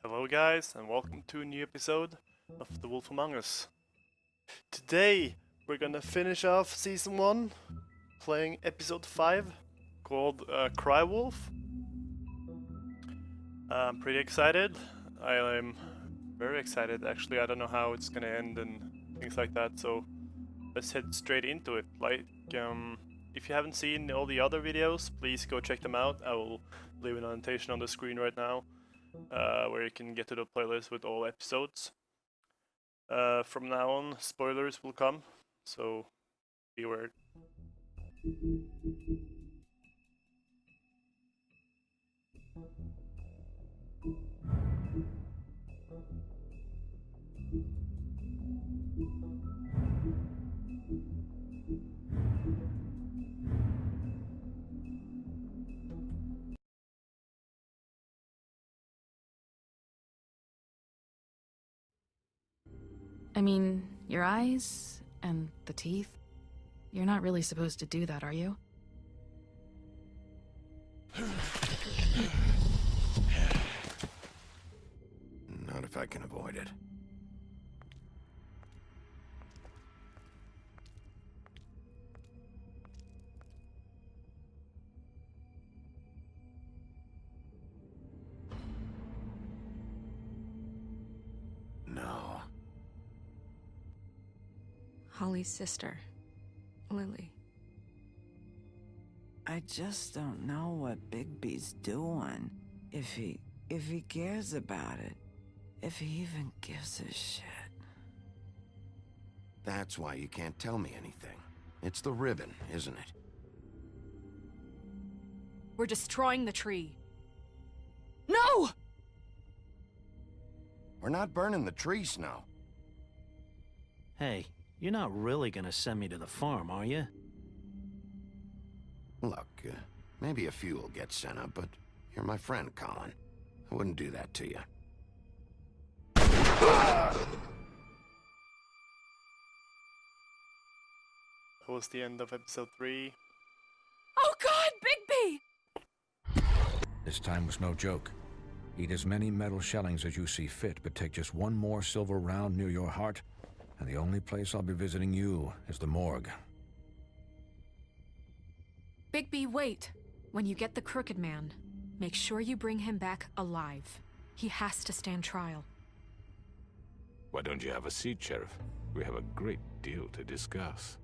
Hello guys, and welcome to a new episode of The Wolf Among Us. Today we're gonna finish off Season 1, playing Episode 5, called Cry Wolf. I'm pretty excited. I'm very excited actually. I don't know how it's gonna end and things like that, so let's head straight into it. If you haven't seen all the other videos, please go check them out. I will leave an annotation on the screen right now, where you can get to the playlist with all episodes. From now on, spoilers will come, so beware. I mean, your eyes and the teeth. You're not really supposed to do that, are you? Not if I can avoid it. No. Holly's sister, Lily. I just don't know what Bigby's doing. If he cares about it. If he even gives a shit. That's why you can't tell me anything. It's the ribbon, isn't it? We're destroying the tree. No! We're not burning the tree, Snow. Hey, you're not really gonna send me to the farm, are you? Look, maybe a few will get sent up, but you're my friend, Colin. I wouldn't do that to you. That was the end of episode 3. Oh God, Bigby! This time was no joke. Eat as many metal shellings as you see fit, but take just one more silver round near your heart, and the only place I'll be visiting you is the morgue. Bigby, wait. When you get the Crooked Man, make sure you bring him back alive. He has to stand trial. Why don't you have a seat, Sheriff? We have a great deal to discuss.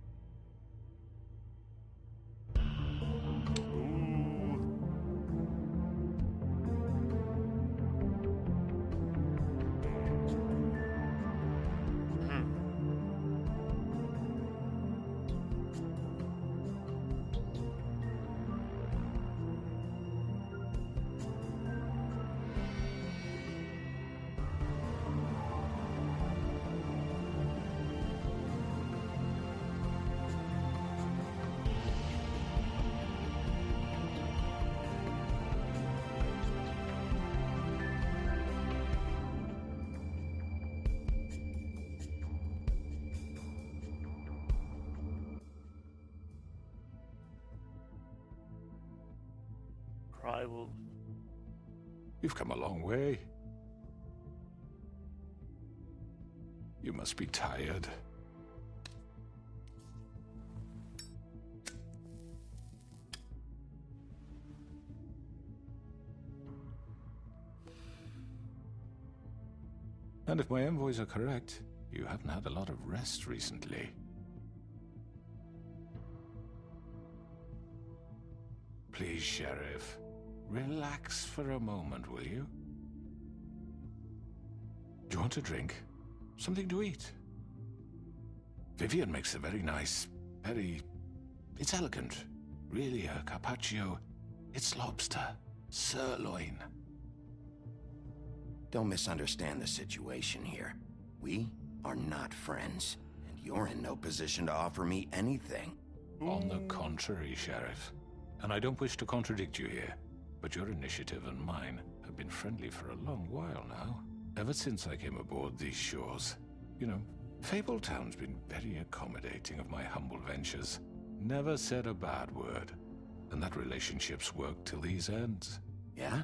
Cry Wolf. You've come a long way. You must be tired. And if my envoys are correct, you haven't had a lot of rest recently. Please, Sheriff, relax for a moment, will you? Do you want a drink? Something to eat? Vivian makes a very nice, it's elegant. Really, a carpaccio. It's lobster, sirloin. Don't misunderstand the situation here. We are not friends, and you're in no position to offer me anything. On the contrary, Sheriff. And I don't wish to contradict you here, but your initiative and mine have been friendly for a long while now. Ever since I came aboard these shores. You know, Fabletown's been very accommodating of my humble ventures. Never said a bad word. And that relationship's worked till these ends. Yeah?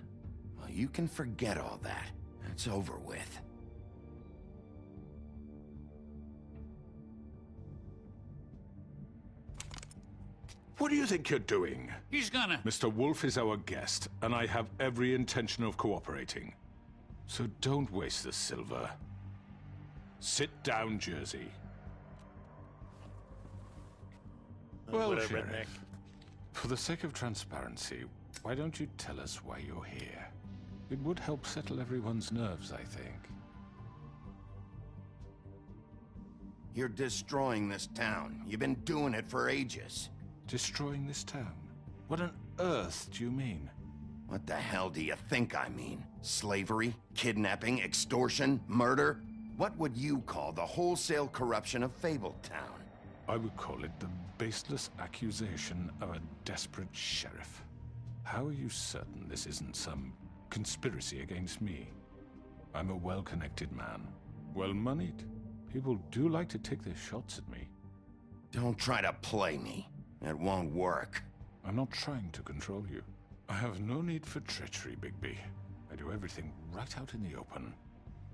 Well, you can forget all that. It's over with. What do you think you're doing? He's gonna... Mr. Wolf is our guest, and I have every intention of cooperating. So don't waste the silver. Sit down, Jersey. Well, Whatever, Sheriff, Nick. for the sake of transparency, why don't you tell us why you're here? It would help settle everyone's nerves, I think. You're destroying this town. You've been doing it for ages. Destroying this town? What on earth do you mean? What the hell do you think I mean? Slavery? Kidnapping? Extortion? Murder? What would you call the wholesale corruption of Fabletown? I would call it the baseless accusation of a desperate sheriff. How are you certain this isn't some conspiracy against me? I'm a well-connected man, well-moneyed. People do like to take their shots at me. Don't try to play me. It won't work. I'm not trying to control you. I have no need for treachery, Bigby. I do everything right out in the open.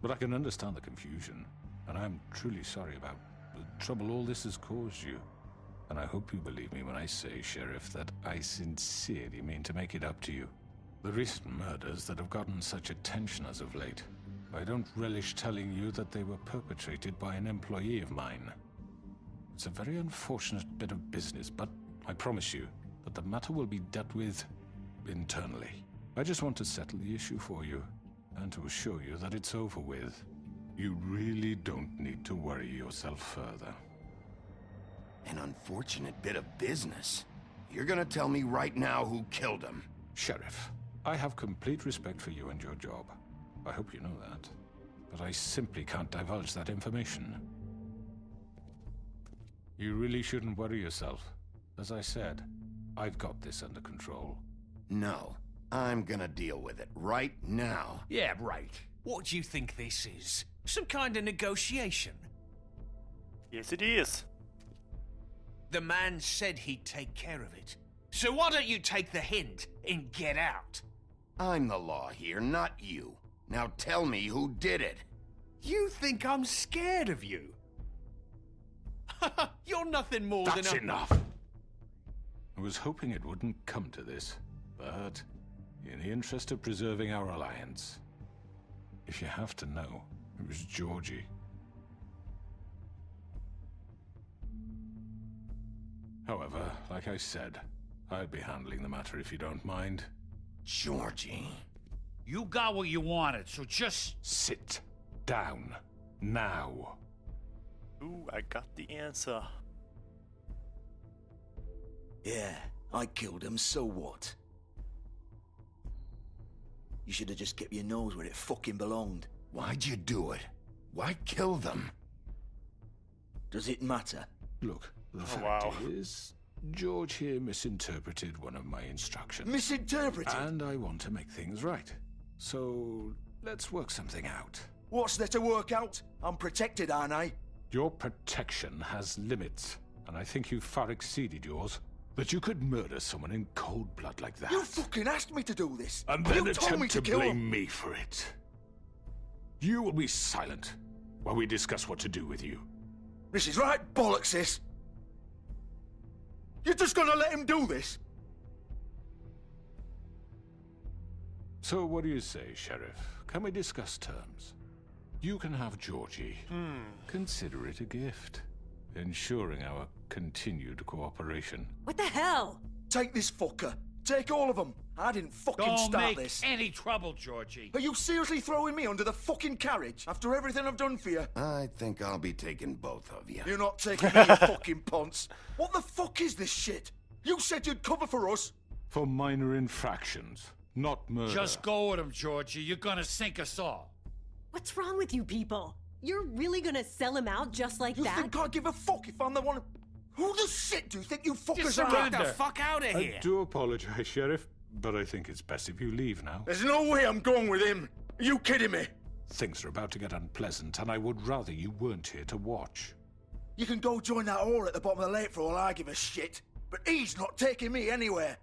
But I can understand the confusion, and I'm truly sorry about the trouble all this has caused you. And I hope you believe me when I say, Sheriff, that I sincerely mean to make it up to you. The recent murders that have gotten such attention as of late, I don't relish telling you that they were perpetrated by an employee of mine. It's a very unfortunate bit of business, but I promise you that the matter will be dealt with internally. I just want to settle the issue for you, and to assure you that it's over with. You really don't need to worry yourself further. An unfortunate bit of business. You're gonna tell me right now who killed him. Sheriff, I have complete respect for you and your job. I hope you know that. But I simply can't divulge that information. You really shouldn't worry yourself. As I said, I've got this under control. No, I'm gonna deal with it right now. Yeah, right. What do you think this is? Some kind of negotiation? Yes, it is. The man said he'd take care of it. So why don't you take the hint and get out? I'm the law here, not you. Now tell me who did it. You think I'm scared of you? You're nothing more than That's a... enough! I was hoping it wouldn't come to this, but in the interest of preserving our alliance, if you have to know, it was Georgie. However, like I said, I'll be handling the matter if you don't mind. Georgie. You got what you wanted, so just... Sit down. Now. Ooh, I got the answer. Yeah, I killed him, so what? You should have just kept your nose where it fucking belonged. Why'd you do it? Why kill them? Does it matter? Look, the fact wow. is, George here misinterpreted one of my instructions. Misinterpreted? And I want to make things right. So, let's work something out. What's there to work out? I'm protected, aren't I? Your protection has limits, and I think you've far exceeded yours. That you could murder someone in cold blood like that. You fucking asked me to do this! And then you told me attempt to to kill blame him. me for it. You will be silent while we discuss what to do with you. This is right bollocks, sis. You're just gonna let him do this? So what do you say, Sheriff? Can we discuss terms? You can have Georgie. Consider it a gift, ensuring our continued cooperation. What the hell? Take this fucker. Take all of them. I didn't fucking Don't start make this. any trouble, Georgie. Are you seriously throwing me under the fucking carriage after everything I've done for you? I think I'll be taking both of you. You're not taking me, you fucking ponce. What the fuck is this shit? You said you'd cover for us. For minor infractions, not murder. Just go with him, Georgie. You're gonna sink us all. What's wrong with you people? You're really gonna sell him out just like You that? think I give a fuck if I'm the one? Who the shit do you think you fuckers Just are? surrender. Get the fuck out of here. I do apologize, Sheriff, but I think it's best if you leave now. There's no way I'm going with him. Are you kidding me? Things are about to get unpleasant, and I would rather you weren't here to watch. You can go join that whore at the bottom of the lake for all I give a shit. But he's not taking me anywhere.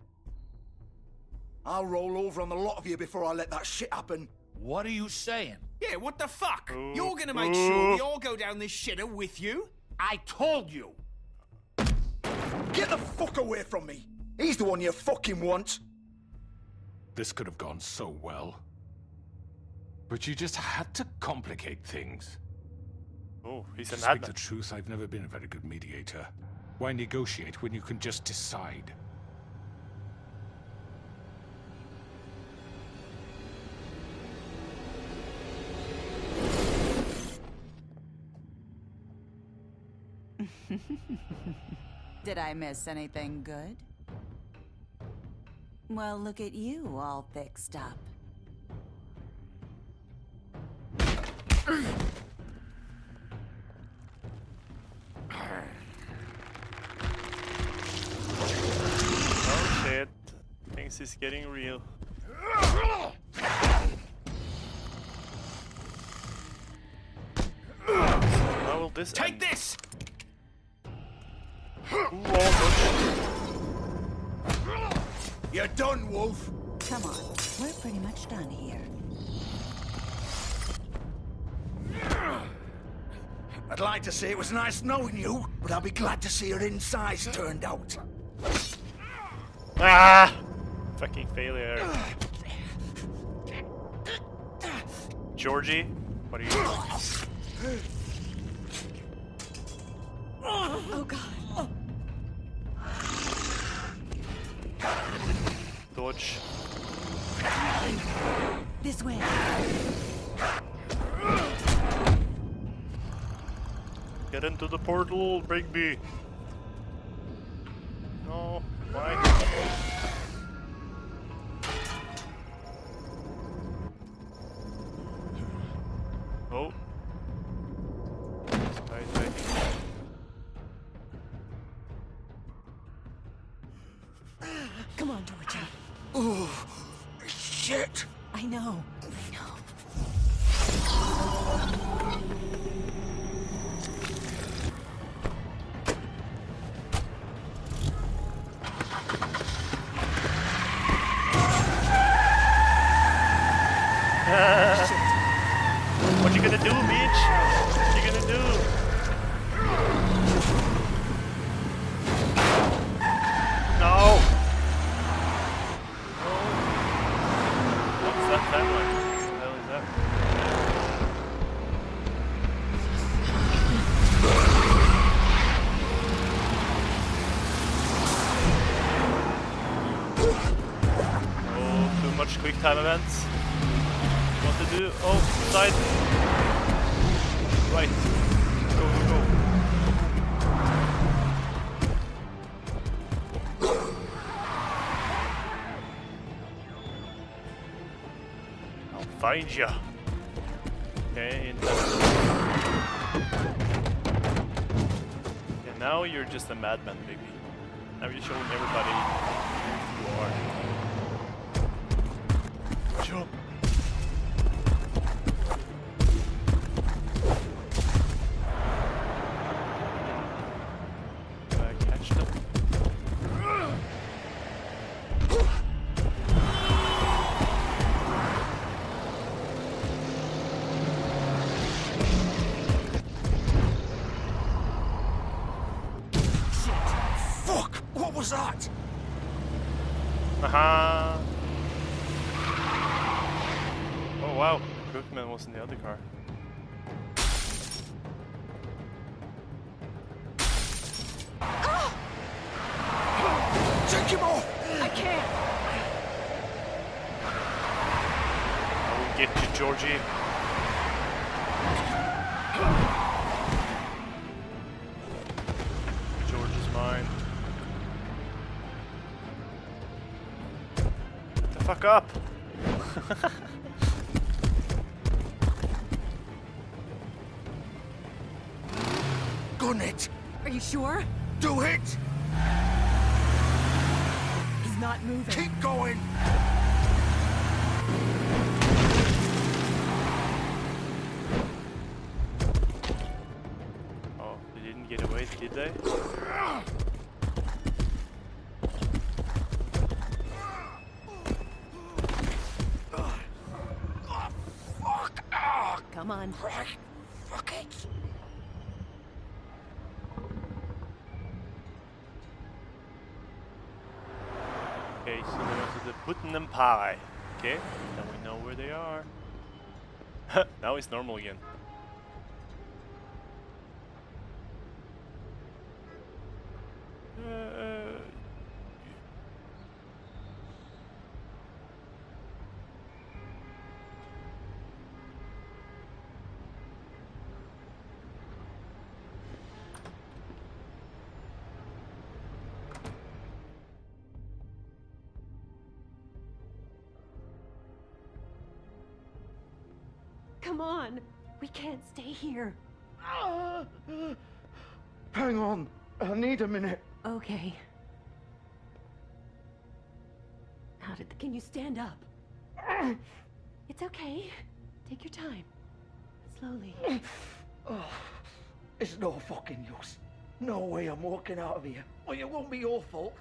I'll roll over on the lot of you before I let that shit happen. What are you saying? Yeah, what the fuck? Ooh. You're gonna make sure we all go down this shitter with you? I told you. Get the fuck away from me! He's the one you fucking want! This could have gone so well. But you just had to complicate things. Oh, he's To an speak admin. the truth, I've never been a very good mediator. Why negotiate when you can just decide? Did I miss anything good? Well, look at you, all fixed up. Oh shit. Things is getting real. How will this Take end? this! Ooh, all You're done, Wolf! Come on, we're pretty much done here. I'd like to say it was nice knowing you, but I'll be glad to see your insides turned out. Ah! Fucking failure. Georgie, what are you doing? Oh god. Dodge. This way. Get into the portal, Brigby. No, why? Oh. Right. Come on, Georgie. Oh, shit! I know. What you gonna do, bitch? What you gonna do? No! What's that timeline? What the hell is that? Oh, too much quick time events. What to do? Oh, side. Right. Go. I'll find ya. Okay. And now you're just a madman, baby. Now you're showing everybody who you are. Jump. was that? Aha! Oh wow, Cookman was in the other car. Take him off! I can't! I will get you, Georgie. George is mine. Get the fuck up! Gun it! Are you sure? Do it! He's not moving. Keep going! Oh, they didn't get away, did they? Come on. Fuck it. Okay, so we're going to the Putten Pie. Okay, now we know where they are. Now it's normal again. Come on. We can't stay here. Hang on. I need a minute. Okay. Can you stand up? It's okay. Take your time. Slowly. It's no fucking use. No way I'm walking out of here. Well, it won't be your fault.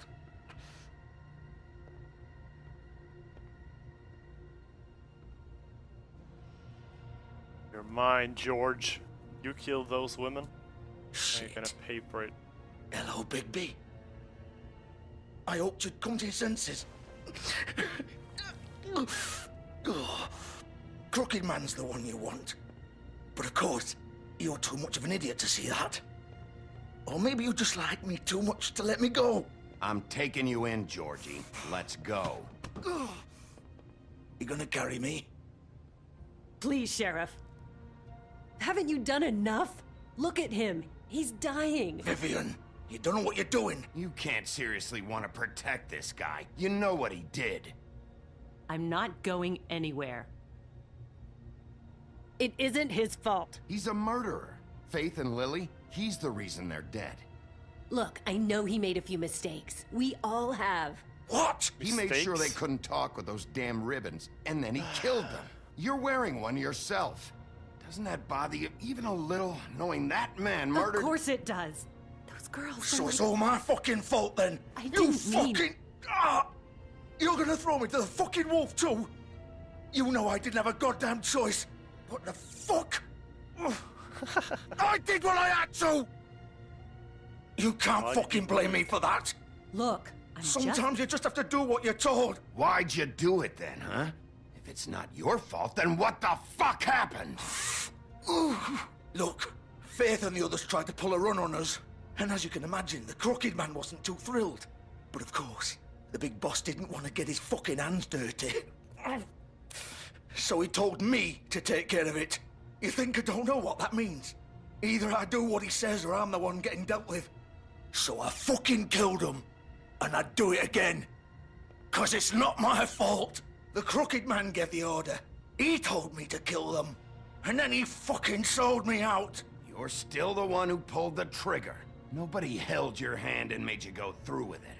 You're mine, George. You killed those women. Shit. You're gonna pay for it. Hello, Bigby. I hoped you'd come to your senses. Crooked Man's the one you want. But of course, you're too much of an idiot to see that. Or maybe you just like me too much to let me go. I'm taking you in, Georgie. Let's go. You gonna carry me? Please, Sheriff. Haven't you done enough? Look at him. He's dying. Vivian, you don't know what you're doing. You can't seriously want to protect this guy. You know what he did. I'm not going anywhere. It isn't his fault. He's a murderer. Faith and Lily, he's the reason they're dead. Look, I know he made a few mistakes. We all have. What? He made sure they couldn't talk with those damn ribbons, and then he killed them. You're wearing one yourself. Doesn't that bother you even a little, knowing that man murdered... Of course it does. Those girls So it's all my fucking fault then? I didn't mean... You're gonna throw me to the fucking wolf too? You know I didn't have a goddamn choice. What the fuck? I did what I had to! You can't fucking blame me for that. Look, Sometimes you just have to do what you're told. Why'd you do it then, huh? If it's not your fault, then what the fuck happened? Look, Faith and the others tried to pull a run on us. And as you can imagine, the Crooked Man wasn't too thrilled. But of course, the big boss didn't want to get his fucking hands dirty. So he told me to take care of it. You think I don't know what that means? Either I do what he says or I'm the one getting dealt with. So I fucking killed him. And I'd do it again. 'Cause it's not my fault. The Crooked Man gave the order. He told me to kill them. And then he fucking sold me out. You're still the one who pulled the trigger. Nobody held your hand and made you go through with it.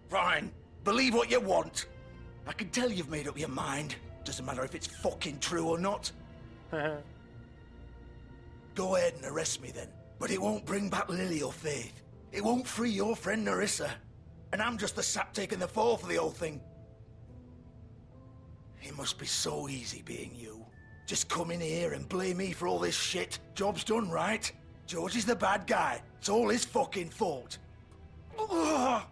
Fine. Believe what you want. I can tell you've made up your mind. Doesn't matter if it's fucking true or not. Go ahead and arrest me then. But it won't bring back Lily or Faith. It won't free your friend Narissa. And I'm just the sap taking the fall for the whole thing. It must be so easy being you. Just come in here and blame me for all this shit. Job's done, right? George is the bad guy. It's all his fucking fault. I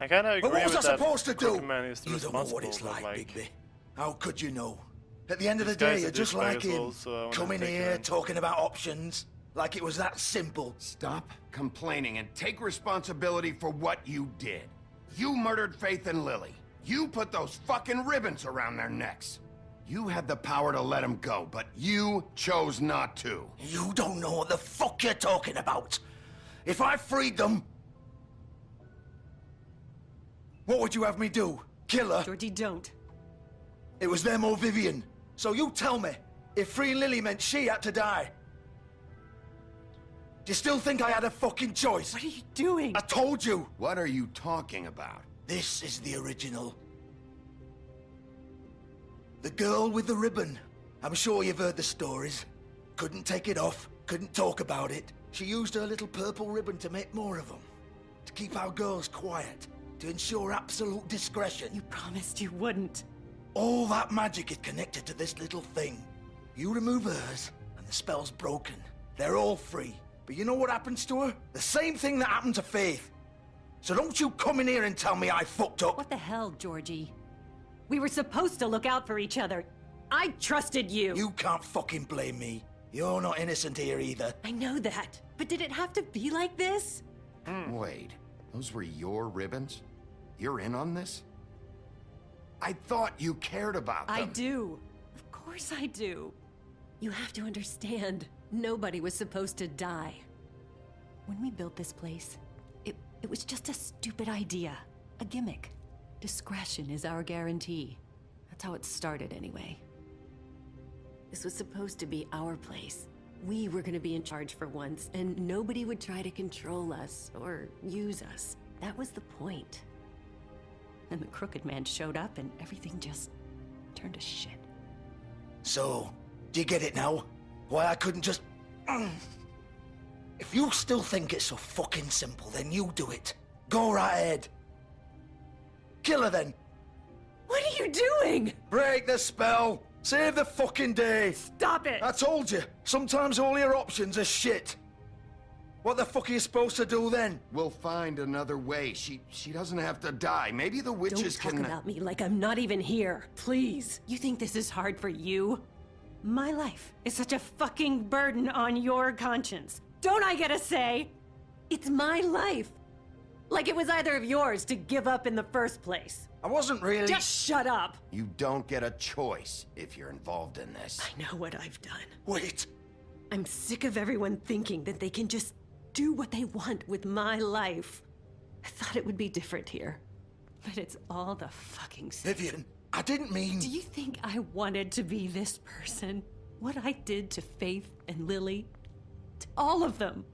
kind of agree But what was with I that. supposed to do? Crooked Man is the You don't know what responsible, it's but, like, Bigby. How could you know? At the end of the This guy's day, a you're just douchebag like as him. well, so I wanna Coming take here, him in. talking about options. Like it was that simple. Stop complaining and take responsibility for what you did. You murdered Faith and Lily. You put those fucking ribbons around their necks. You had the power to let them go, but you chose not to. You don't know what the fuck you're talking about. If I freed them... What would you have me do? Kill her? Georgie, don't. It was them or Vivian. So you tell me, if freeing Lily meant she had to die. Do you still think I had a fucking choice? What are you doing? I told you. What are you talking about? This is the original. The girl with the ribbon. I'm sure you've heard the stories. Couldn't take it off, couldn't talk about it. She used her little purple ribbon to make more of them. To keep our girls quiet. To ensure absolute discretion. You promised you wouldn't. All that magic is connected to this little thing. You remove hers, and the spell's broken. They're all free. But you know what happens to her? The same thing that happened to Faith. So don't you come in here and tell me I fucked up. What the hell, Georgie? We were supposed to look out for each other. I trusted you. You can't fucking blame me. You're not innocent here either. I know that. But did it have to be like this? Wait, those were your ribbons? You're in on this? I thought you cared about them. I do. Of course I do. You have to understand, nobody was supposed to die. When we built this place, it was just a stupid idea. A gimmick. Discretion is our guarantee. That's how it started anyway. This was supposed to be our place. We were gonna be in charge for once, and nobody would try to control us or use us. That was the point. And the Crooked Man showed up and everything just turned to shit. So, do you get it now? Why I couldn't just... If you still think it's so fucking simple, then you do it. Go right ahead. Kill her then. What are you doing? Break the spell. Save the fucking day. Stop it. I told you, sometimes all your options are shit. What the fuck are you supposed to do then? We'll find another way. She doesn't have to die. Maybe the witches Don't talk can... about me like I'm not even here. Please. You think this is hard for you? My life is such a fucking burden on your conscience. Don't I get a say? It's my life. Like it was either of yours to give up in the first place. I wasn't really... Just shut up. You don't get a choice if you're involved in this. I know what I've done. Wait. I'm sick of everyone thinking that they can just do what they want with my life. I thought it would be different here. But it's all the fucking same. Vivian, I didn't mean... Do you think I wanted to be this person? What I did to Faith and Lily? To all of them.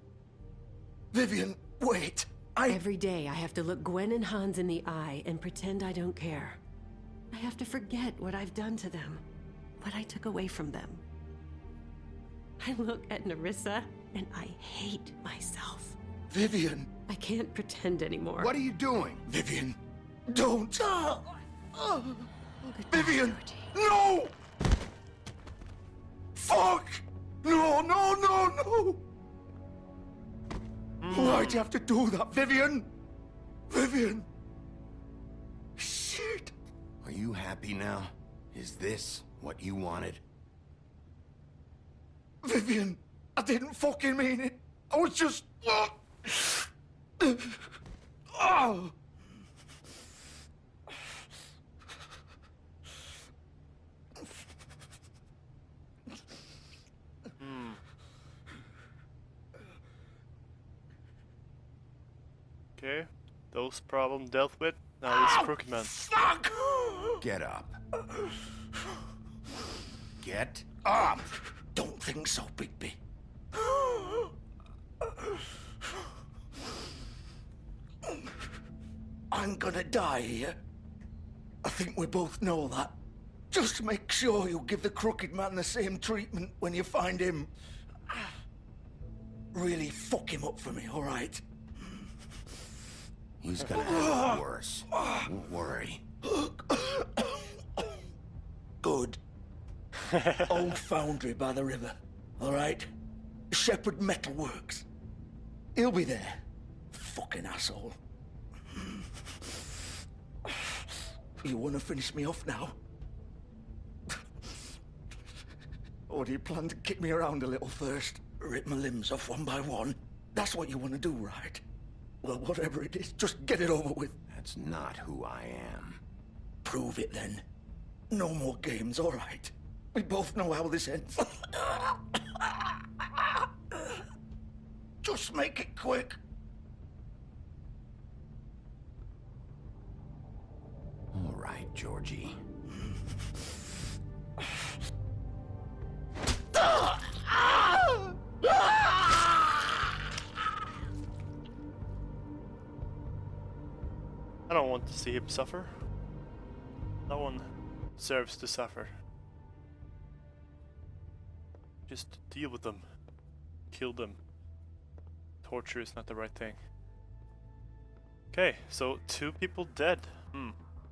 Vivian, wait. Every day I have to look Gwen and Hans in the eye and pretend I don't care. I have to forget what I've done to them. What I took away from them. I look at Nerissa and I hate myself. Vivian. I can't pretend anymore. What are you doing? Vivian, don't. Vivian, Georgie. no! Fuck! No, no, no, no! Why'd you have to do that, Vivian? Vivian! Shit! Are you happy now? Is this what you wanted? Vivian, I didn't fucking mean it. I was just... Oh! Okay, those problems dealt with. Now this Crooked Man. Fuck! Get up. Get up! Don't think so, Bigby. I'm gonna die here. I think we both know that. Just make sure you give the Crooked Man the same treatment when you find him. Really fuck him up for me, all right? He's gonna have it worse. Don't worry. Good. Old foundry by the river, all right? Sheppard Metalworks. He'll be there. Fucking asshole. You want to finish me off now? Or do you plan to kick me around a little first? Rip my limbs off one by one? That's what you want to do, right? Well, whatever it is, just get it over with. That's not who I am. Prove it then. No more games, all right? We both know how this ends. Just make it quick. All right, Georgie. I don't want to see him suffer. No one deserves to suffer. Just deal with them. Kill them. Torture is not the right thing. Okay, so 2 people dead.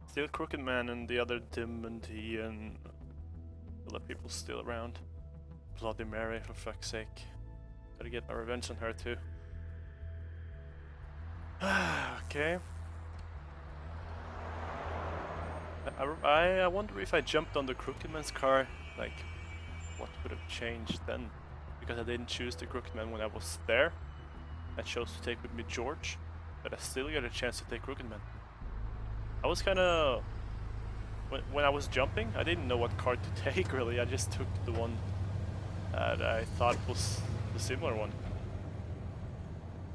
Still Crooked Man and the other Dim and T and other people still around. Bloody Mary, for fuck's sake. Gotta get my revenge on her too. Okay. I wonder if I jumped on the Crooked Man's car, like, what would have changed then? Because I didn't choose the Crooked Man when I was there. I chose to take with me George, but I still got a chance to take Crooked Man. I was kinda... When I was jumping, I didn't know what car to take really, I just took the one that I thought was the similar one.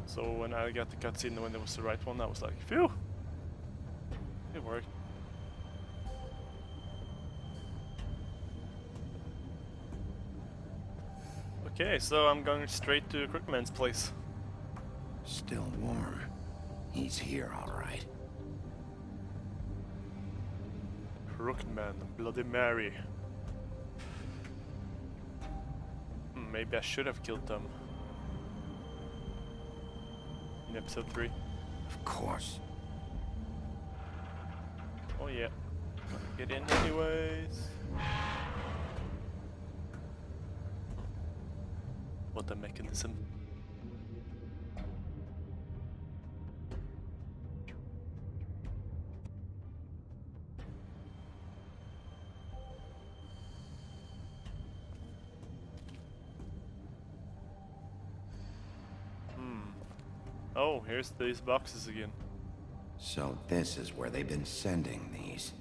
So when I got the cutscene when it was the right one, I was like, phew! It worked. Okay, so I'm going straight to Crookman's place. Still warm. He's here, all right. Crookman, Bloody Mary. Maybe I should have killed them. In episode 3. Of course. Oh yeah. Gonna get in anyways. What a mechanism. Oh, here's these boxes again. So this is where they've been sending these.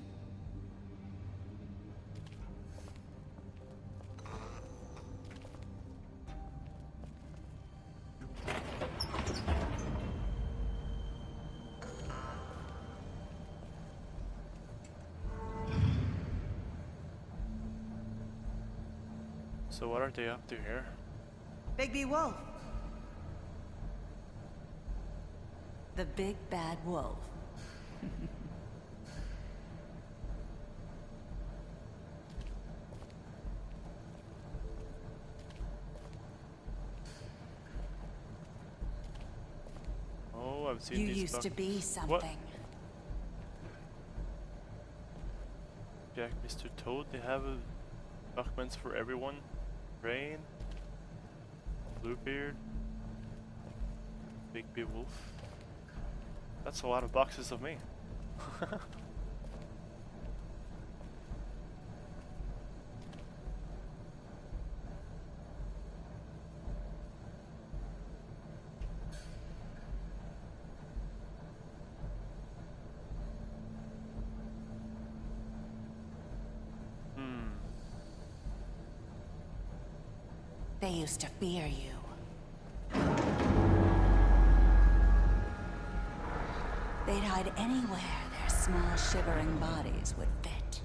So what are they up to here? Bigby Wolf. The big bad wolf. Oh, I've seen You these used to be something. What? Jack, Mr. Toad, they have documents for everyone. Rain, Bluebeard, Bigby Wolf. That's a lot of boxes of me. They used to fear you. They'd hide anywhere their small, shivering bodies would fit.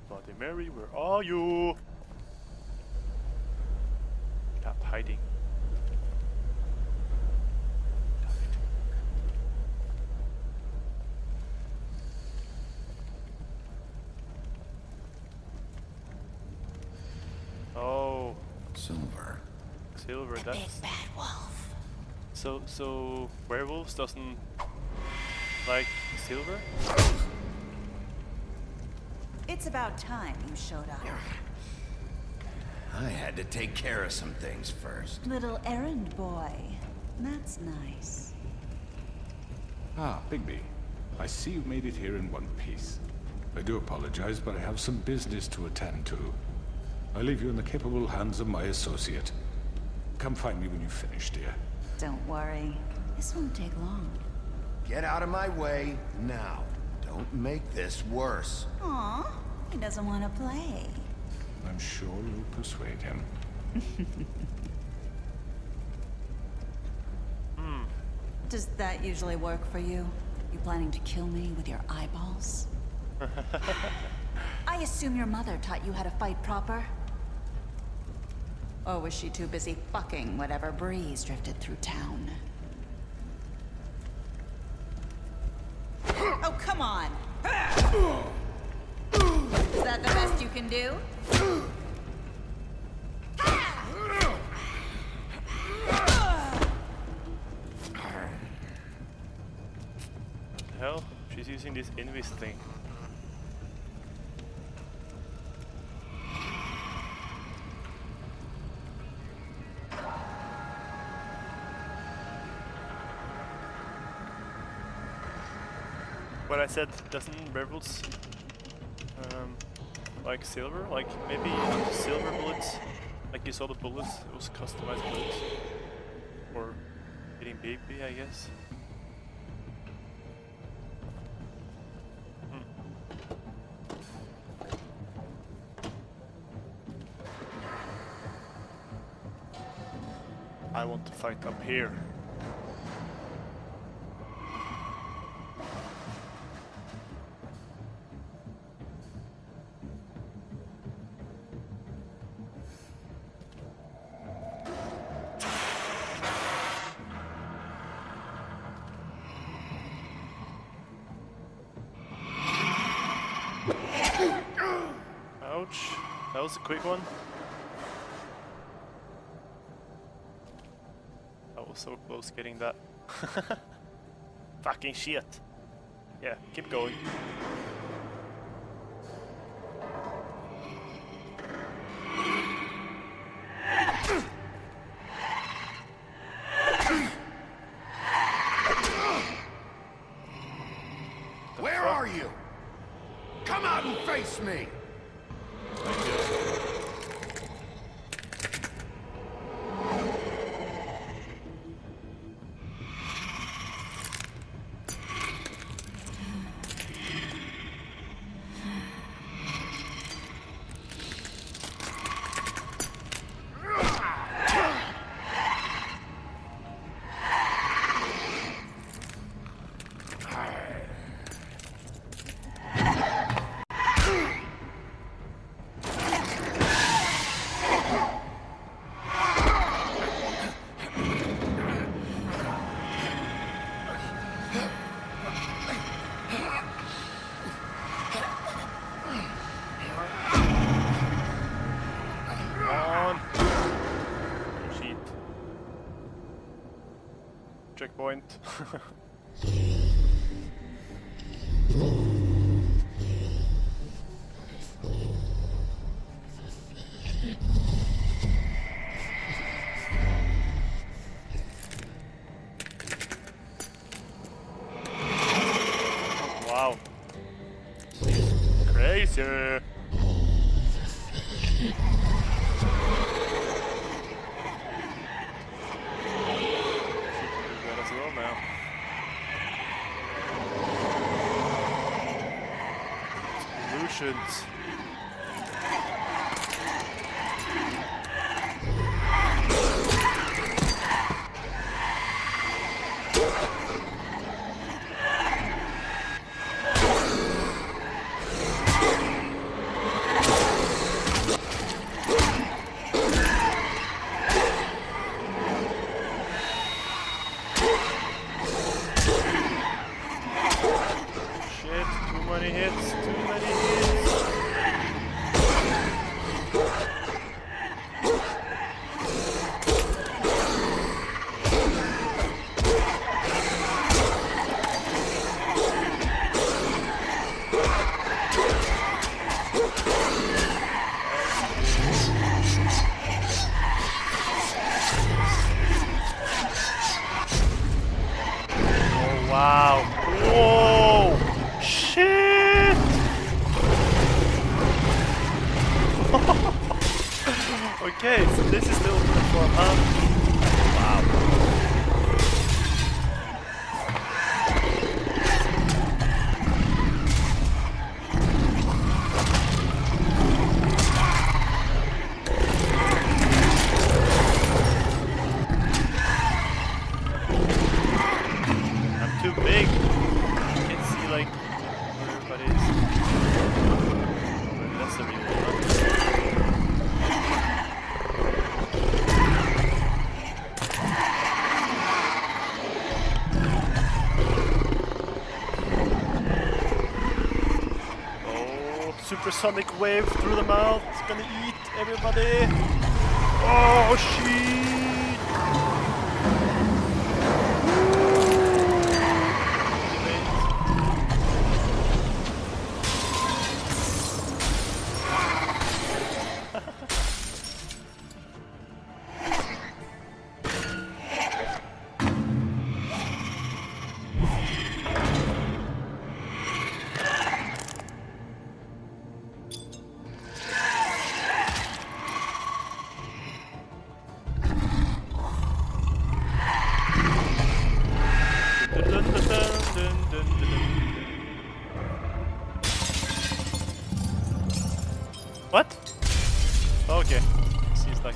Bloody Mary, where are you? Stop hiding. Oh. Silver. Silver, The that's... big bad wolf. So werewolves doesn't like silver? It's about time you showed up. I had to take care of some things first. Little errand boy. That's nice. Ah, Bigby. I see you've made it here in one piece. I do apologize, but I have some business to attend to. I leave you in the capable hands of my associate. Come find me when you've finished, dear. Don't worry. This won't take long. Get out of my way now. Don't make this worse. Aw, he doesn't want to play. I'm sure you'll persuade him. Does that usually work for you? You planning to kill me with your eyeballs? I assume your mother taught you how to fight proper? Or was she too busy fucking whatever breeze drifted through town? Oh, come on! Is that the best you can do? hell? She's using this invis thing. What I said, doesn't werewolves like silver? Like maybe silver bullets? Like you saw the bullets, it was customized bullets. Or hitting baby, I guess. I want to fight up here. Ouch. That was a quick one. I was so close getting that. Fucking shit. Yeah, keep going. Where are you? Come out and face me! Checkpoint. Wow. Crazy. Illusions. Wow. Whoa. Shit. Okay, so this is the ultimate form, huh? Wow. Too big. You can see like where everybody is. Maybe that's the real one. Oh, supersonic wave through the mouth. It's gonna eat everybody. Oh shit!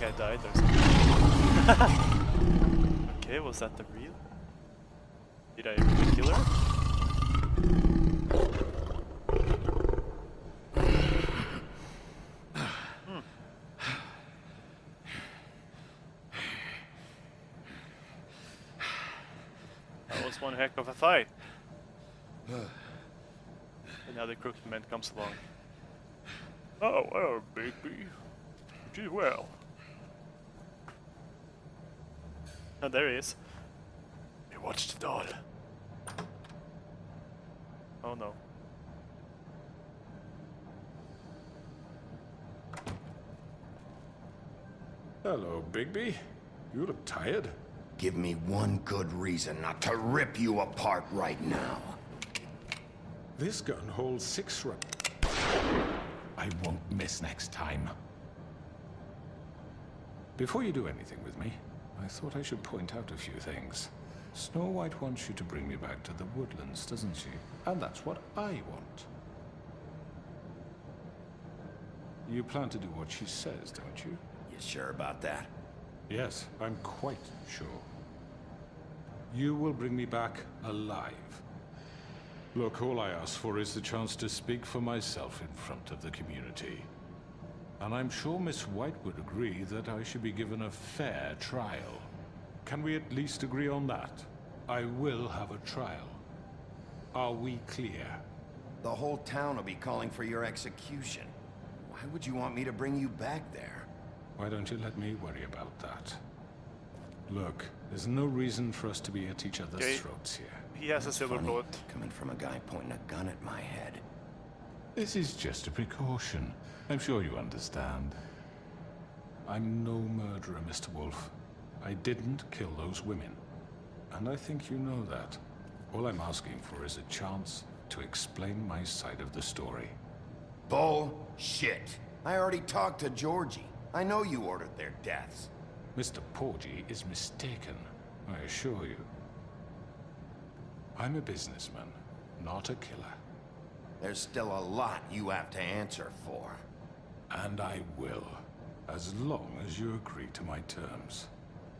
like I died or something. Okay, was that the real? Did I really kill her? That was one heck of a fight. And now the crooked man comes along. Oh, well, baby. Did well. Oh, there he is. He watched it all. Oh no. Hello, Bigby. You look tired. Give me one good reason not to rip you apart right now. This gun holds 6 rounds. I won't miss next time. Before you do anything with me, I thought I should point out a few things. Snow White wants you to bring me back to the Woodlands, doesn't she? And that's what I want. You plan to do what she says, don't you? You sure about that? Yes, I'm quite sure. You will bring me back alive. Look, all I ask for is the chance to speak for myself in front of the community. And I'm sure Miss White would agree that I should be given a fair trial. Can we at least agree on that? I will have a trial. Are we clear? The whole town will be calling for your execution. Why would you want me to bring you back there? Why don't you let me worry about that? Look, there's no reason for us to be at each other's throats here. He has a silver Funny, bullet. coming from a guy pointing a gun at my head. This is just a precaution. I'm sure you understand. I'm no murderer, Mr. Wolf. I didn't kill those women. And I think you know that. All I'm asking for is a chance to explain my side of the story. Bullshit. I already talked to Georgie. I know you ordered their deaths. Mr. Porgy is mistaken, I assure you. I'm a businessman, not a killer. There's still a lot you have to answer for. And I will, as long as you agree to my terms.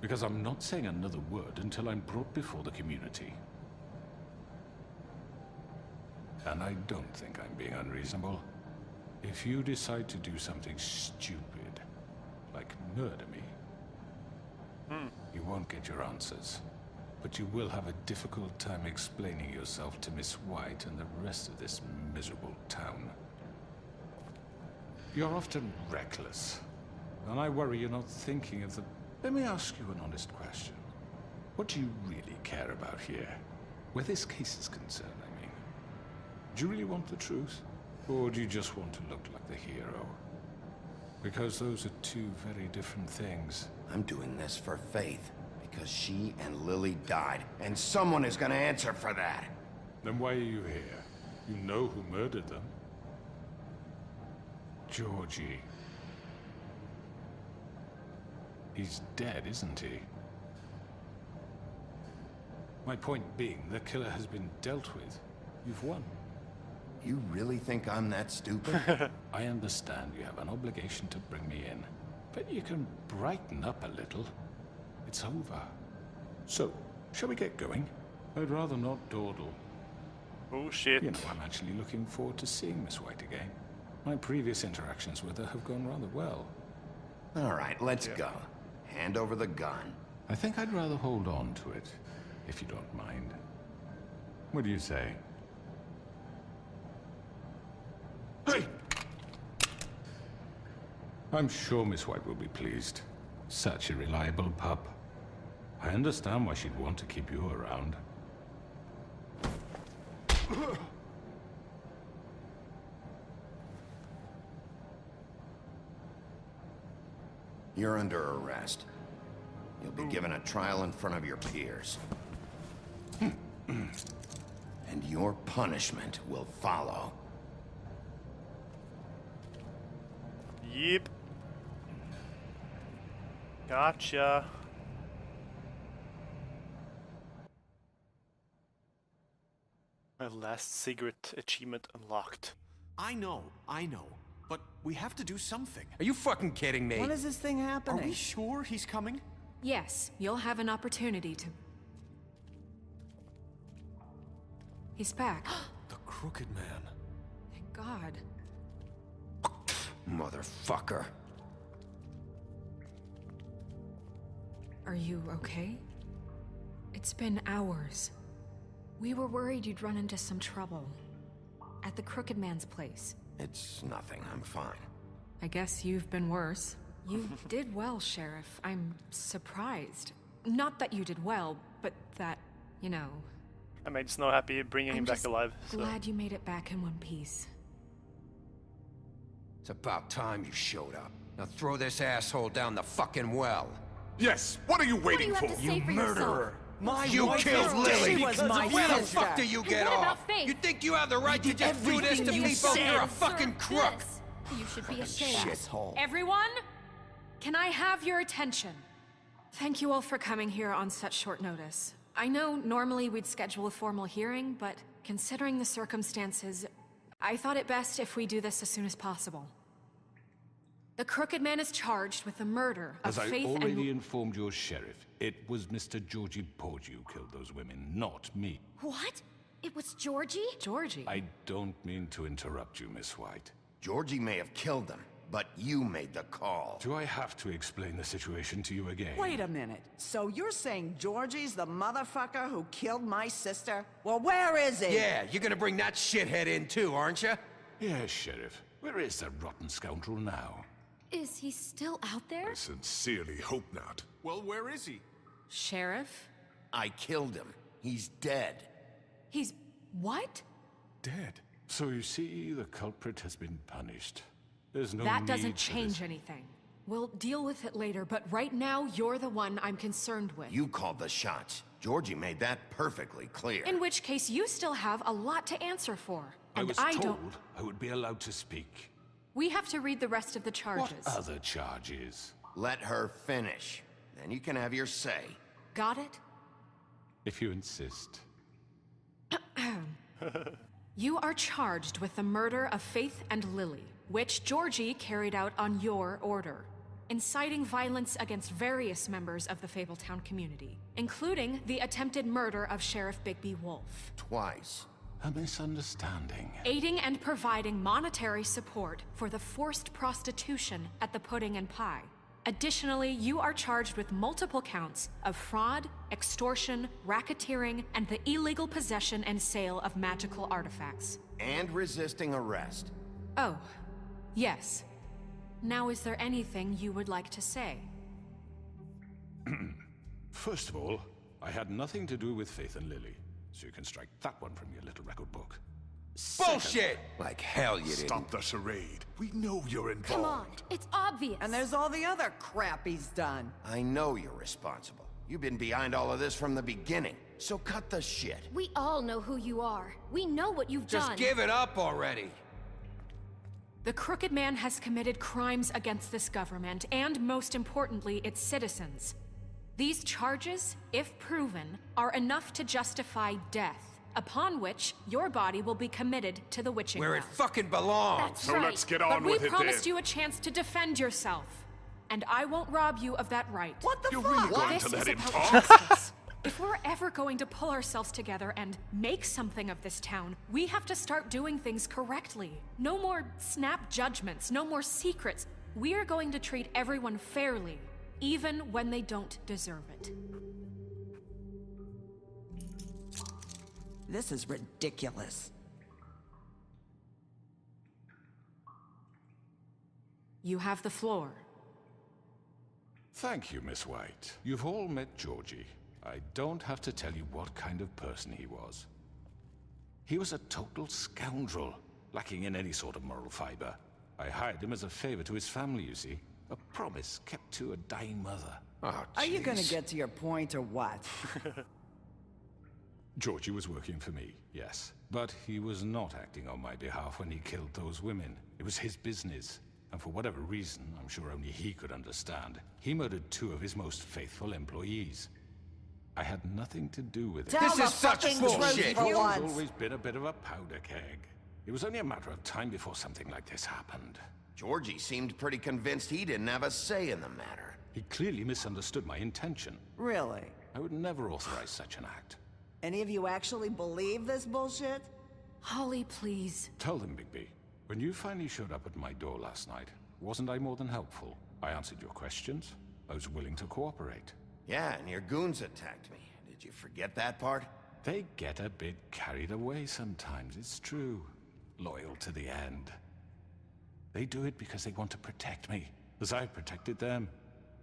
Because I'm not saying another word until I'm brought before the community. And I don't think I'm being unreasonable. If you decide to do something stupid, like murder me, you won't get your answers. But you will have a difficult time explaining yourself to Miss White and the rest of this miserable town. You're often reckless, and I worry you're not thinking of the... Let me ask you an honest question. What do you really care about here? Where this case is concerned, I mean. Do you really want the truth? Or do you just want to look like the hero? Because those are two very different things. I'm doing this for Faith, because she and Lily died, and someone is gonna answer for that. Then why are you here? You know who murdered them. Georgie. He's dead, isn't he? My point being, the killer has been dealt with. You've won. You really think I'm that stupid? I understand you have an obligation to bring me in, but you can brighten up a little. It's over. So, shall we get going? I'd rather not dawdle. Oh shit. You know, I'm actually looking forward to seeing Miss White again. My previous interactions with her have gone rather well. All right, let's go. Hand over the gun. I think I'd rather hold on to it, if you don't mind. What do you say? Hey! I'm sure Miss White will be pleased. Such a reliable pup. I understand why she'd want to keep you around. You're under arrest. You'll be given a trial in front of your peers. And your punishment will follow. Yep. Gotcha. My last cigarette achievement unlocked. I know. but we have to do something. Are you fucking kidding me? When is this thing Are happening? we sure he's coming? Yes, you'll have an opportunity to... He's back. The Crooked Man. Thank God. Motherfucker. Are you okay? It's been hours. We were worried you'd run into some trouble. At the Crooked Man's place. It's nothing. I'm fine. I guess you've been worse. You did well, Sheriff. I'm surprised. Not that you did well, but that, you know... I made Snow happy bringing him back alive. So. Glad you made it back in one piece. It's about time you showed up. Now throw this asshole down the fucking well. Yes, what are you waiting for? You murderer! You killed Lily! was my Where the sister. fuck do you get what about off? Faith? You think you have the right to just do this to everything you people? said. You're a fucking crook! You should be ashamed. Asshole. Everyone, can I have your attention? Thank you all for coming here on such short notice. I know normally we'd schedule a formal hearing, but considering the circumstances, I thought it best if we do this as soon as possible. The Crooked Man is charged with the murder of As I Faith already informed your sheriff, it was Mr. Georgie Porgy who killed those women, not me. What? It was Georgie? Georgie? I don't mean to interrupt you, Miss White. Georgie may have killed them, but you made the call. Do I have to explain the situation to you again? Wait a minute. So you're saying Georgie's the motherfucker who killed my sister? Well, where is he? Yeah, you're gonna bring that shithead in too, aren't you? Yes, Sheriff. Where is that rotten scoundrel now? Is he still out there? I sincerely hope not. Well, where is he? Sheriff? I killed him. He's dead. He's... what? Dead. So you see, the culprit has been punished. There's no That need doesn't for change this. anything. We'll deal with it later, but right now, you're the one I'm concerned with. You called the shots. Georgie made that perfectly clear. In which case, you still have a lot to answer for. I And was I told don't... I would be allowed to speak. We have to read the rest of the charges. What other charges? Let her finish. Then you can have your say. Got it? If you insist. You are charged with the murder of Faith and Lily, which Georgie carried out on your order, inciting violence against various members of the Fabletown community, including the attempted murder of Sheriff Bigby Wolf. Twice. A misunderstanding. Aiding and providing monetary support for the forced prostitution at the Pudding and Pie. Additionally, you are charged with multiple counts of fraud, extortion, racketeering, and the illegal possession and sale of magical artifacts. And resisting arrest. Oh, yes. Now, is there anything you would like to say? First of all, I had nothing to do with Faith and Lily, so you can strike that one from your little record book. Bullshit! Like hell you didn't. Stop the charade. We know you're involved. Come on, it's obvious. And there's all the other crap he's done. I know you're responsible. You've been behind all of this from the beginning. So cut the shit. We all know who you are. We know what you've Just done. give it up already. The Crooked Man has committed crimes against this government, and most importantly, its citizens. These charges, if proven, are enough to justify death, upon which your body will be committed to the witching Where it well. fucking belongs. That's So right. let's get But on we with it promised then. you a chance to defend yourself, and I won't rob you of that right. What the You're fuck? really going This to let is him about talk? justice. If we're ever going to pull ourselves together and make something of this town, we have to start doing things correctly. No more snap judgments, no more secrets. We are going to treat everyone fairly, even when they don't deserve it. This is ridiculous. You have the floor. Thank you, Miss White. You've all met Georgie. I don't have to tell you what kind of person he was. He was a total scoundrel, lacking in any sort of moral fiber. I hired him as a favor to his family, you see. A promise kept to a dying mother. Oh, Are you gonna jeez. get to your point or what? Georgie was working for me, yes. But he was not acting on my behalf when he killed those women. It was his business. And for whatever reason, I'm sure only he could understand, he murdered 2 of his most faithful employees. I had nothing to do with it. Tell This the is such fucking bullshit. truth for He's once. always been a bit of a powder keg. It was only a matter of time before something like this happened. Georgie seemed pretty convinced he didn't have a say in the matter. He clearly misunderstood my intention. Really? I would never authorize such an act. Any of you actually believe this bullshit? Holly, please. Tell them, Bigby. When you finally showed up at my door last night, wasn't I more than helpful? I answered your questions. I was willing to cooperate. Yeah, and your goons attacked me. Did you forget that part? They get a bit carried away sometimes, it's true. Loyal to the end. They do it because they want to protect me, as I've protected them.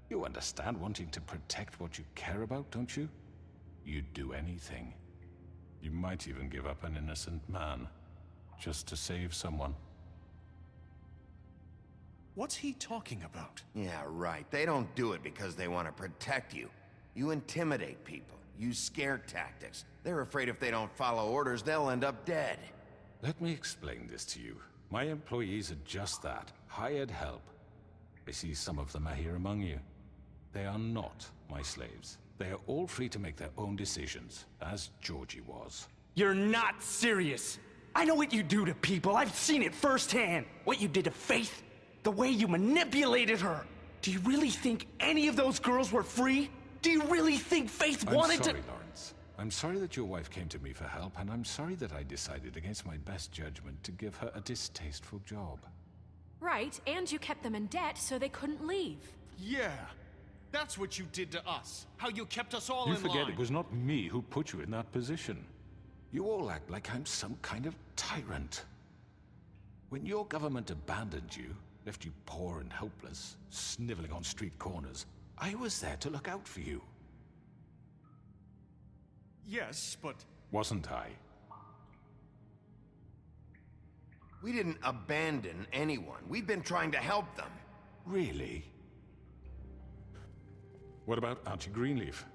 You understand wanting to protect what you care about, don't you? You'd do anything. You might even give up an innocent man, just to save someone. What's he talking about? Yeah, right. They don't do it because they want to protect you. You intimidate people, use scare tactics. They're afraid if they don't follow orders, they'll end up dead. Let me explain this to you. My employees are just that, hired help. I see some of them are here among you. They are not my slaves. They are all free to make their own decisions, as Georgie was. You're not serious. I know what you do to people. I've seen it firsthand. What you did to Faith. The way you manipulated her. Do you really think any of those girls were free? Do you really think Faith wanted I'm sorry, to— Lawrence. I'm sorry that your wife came to me for help, and I'm sorry that I decided against my best judgment to give her a distasteful job. Right, and you kept them in debt so they couldn't leave. Yeah. That's what you did to us. How you kept us all You in line. forget it was not me who put you in that position. You all act like I'm some kind of tyrant. When your government abandoned you, left you poor and helpless, sniveling on street corners, I was there to look out for you. Yes, but... Wasn't I? We didn't abandon anyone. We've been trying to help them. Really? What about Auntie Greenleaf?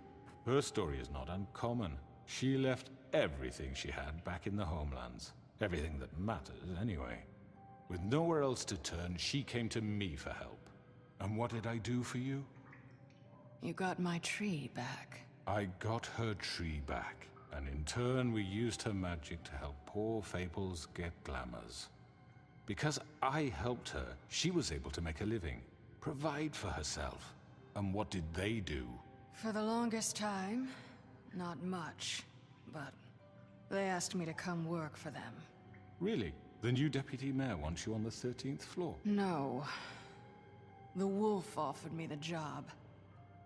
Her story is not uncommon. She left everything she had back in the homelands. Everything that matters, anyway. With nowhere else to turn, she came to me for help. And what did I do for you? You got my tree back. I got her tree back, and in turn we used her magic to help poor Fables get glamours. Because I helped her, she was able to make a living, provide for herself. And what did they do? For the longest time, not much. But they asked me to come work for them. Really? The new deputy mayor wants you on the 13th floor? No. The wolf offered me the job.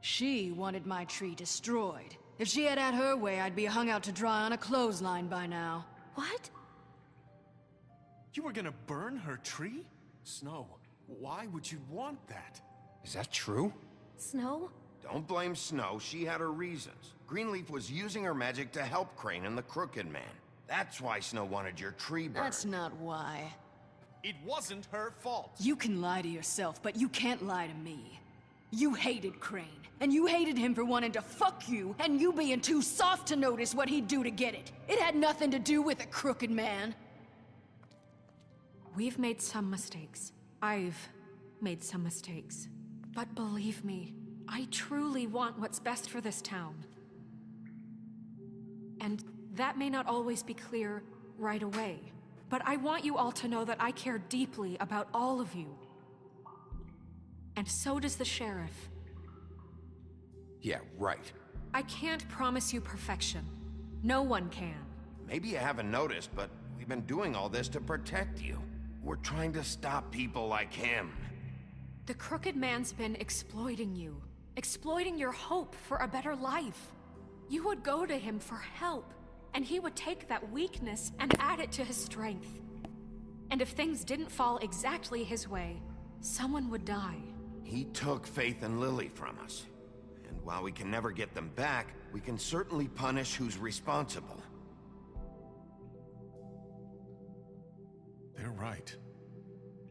She wanted my tree destroyed. If she had her way, I'd be hung out to dry on a clothesline by now. What? You were gonna burn her tree? Snow, why would you want that? Is that true? Snow? Don't blame Snow. She had her reasons. Greenleaf was using her magic to help Crane and the Crooked Man. That's why Snow wanted your tree burned. That's not why. It wasn't her fault. You can lie to yourself, but you can't lie to me. You hated Crane, and you hated him for wanting to fuck you, and you being too soft to notice what he'd do to get it. It had nothing to do with a Crooked Man. We've made some mistakes. I've made some mistakes. But believe me, I truly want what's best for this town. And that may not always be clear right away, but I want you all to know that I care deeply about all of you. And so does the sheriff. Yeah, right. I can't promise you perfection. No one can. Maybe you haven't noticed, but we've been doing all this to protect you. We're trying to stop people like him. The Crooked Man's been exploiting you. Exploiting your hope for a better life. You would go to him for help, and he would take that weakness and add it to his strength. And if things didn't fall exactly his way, someone would die. He took Faith and Lily from us. And while we can never get them back, we can certainly punish who's responsible. They're right.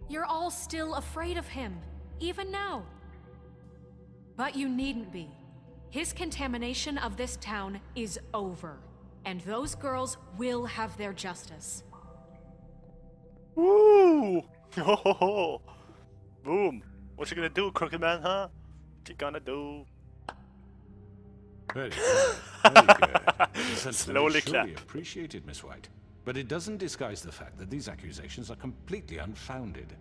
You're all still afraid of him, even now. But you needn't be. His contamination of this town is over. And those girls will have their justice. Woo! Oh, boom. What you gonna do, Crooked Man, huh? What you gonna do? Very good. Very good. Slowly clap. Appreciated, Miss White. But it doesn't disguise the fact that these accusations are completely unfounded.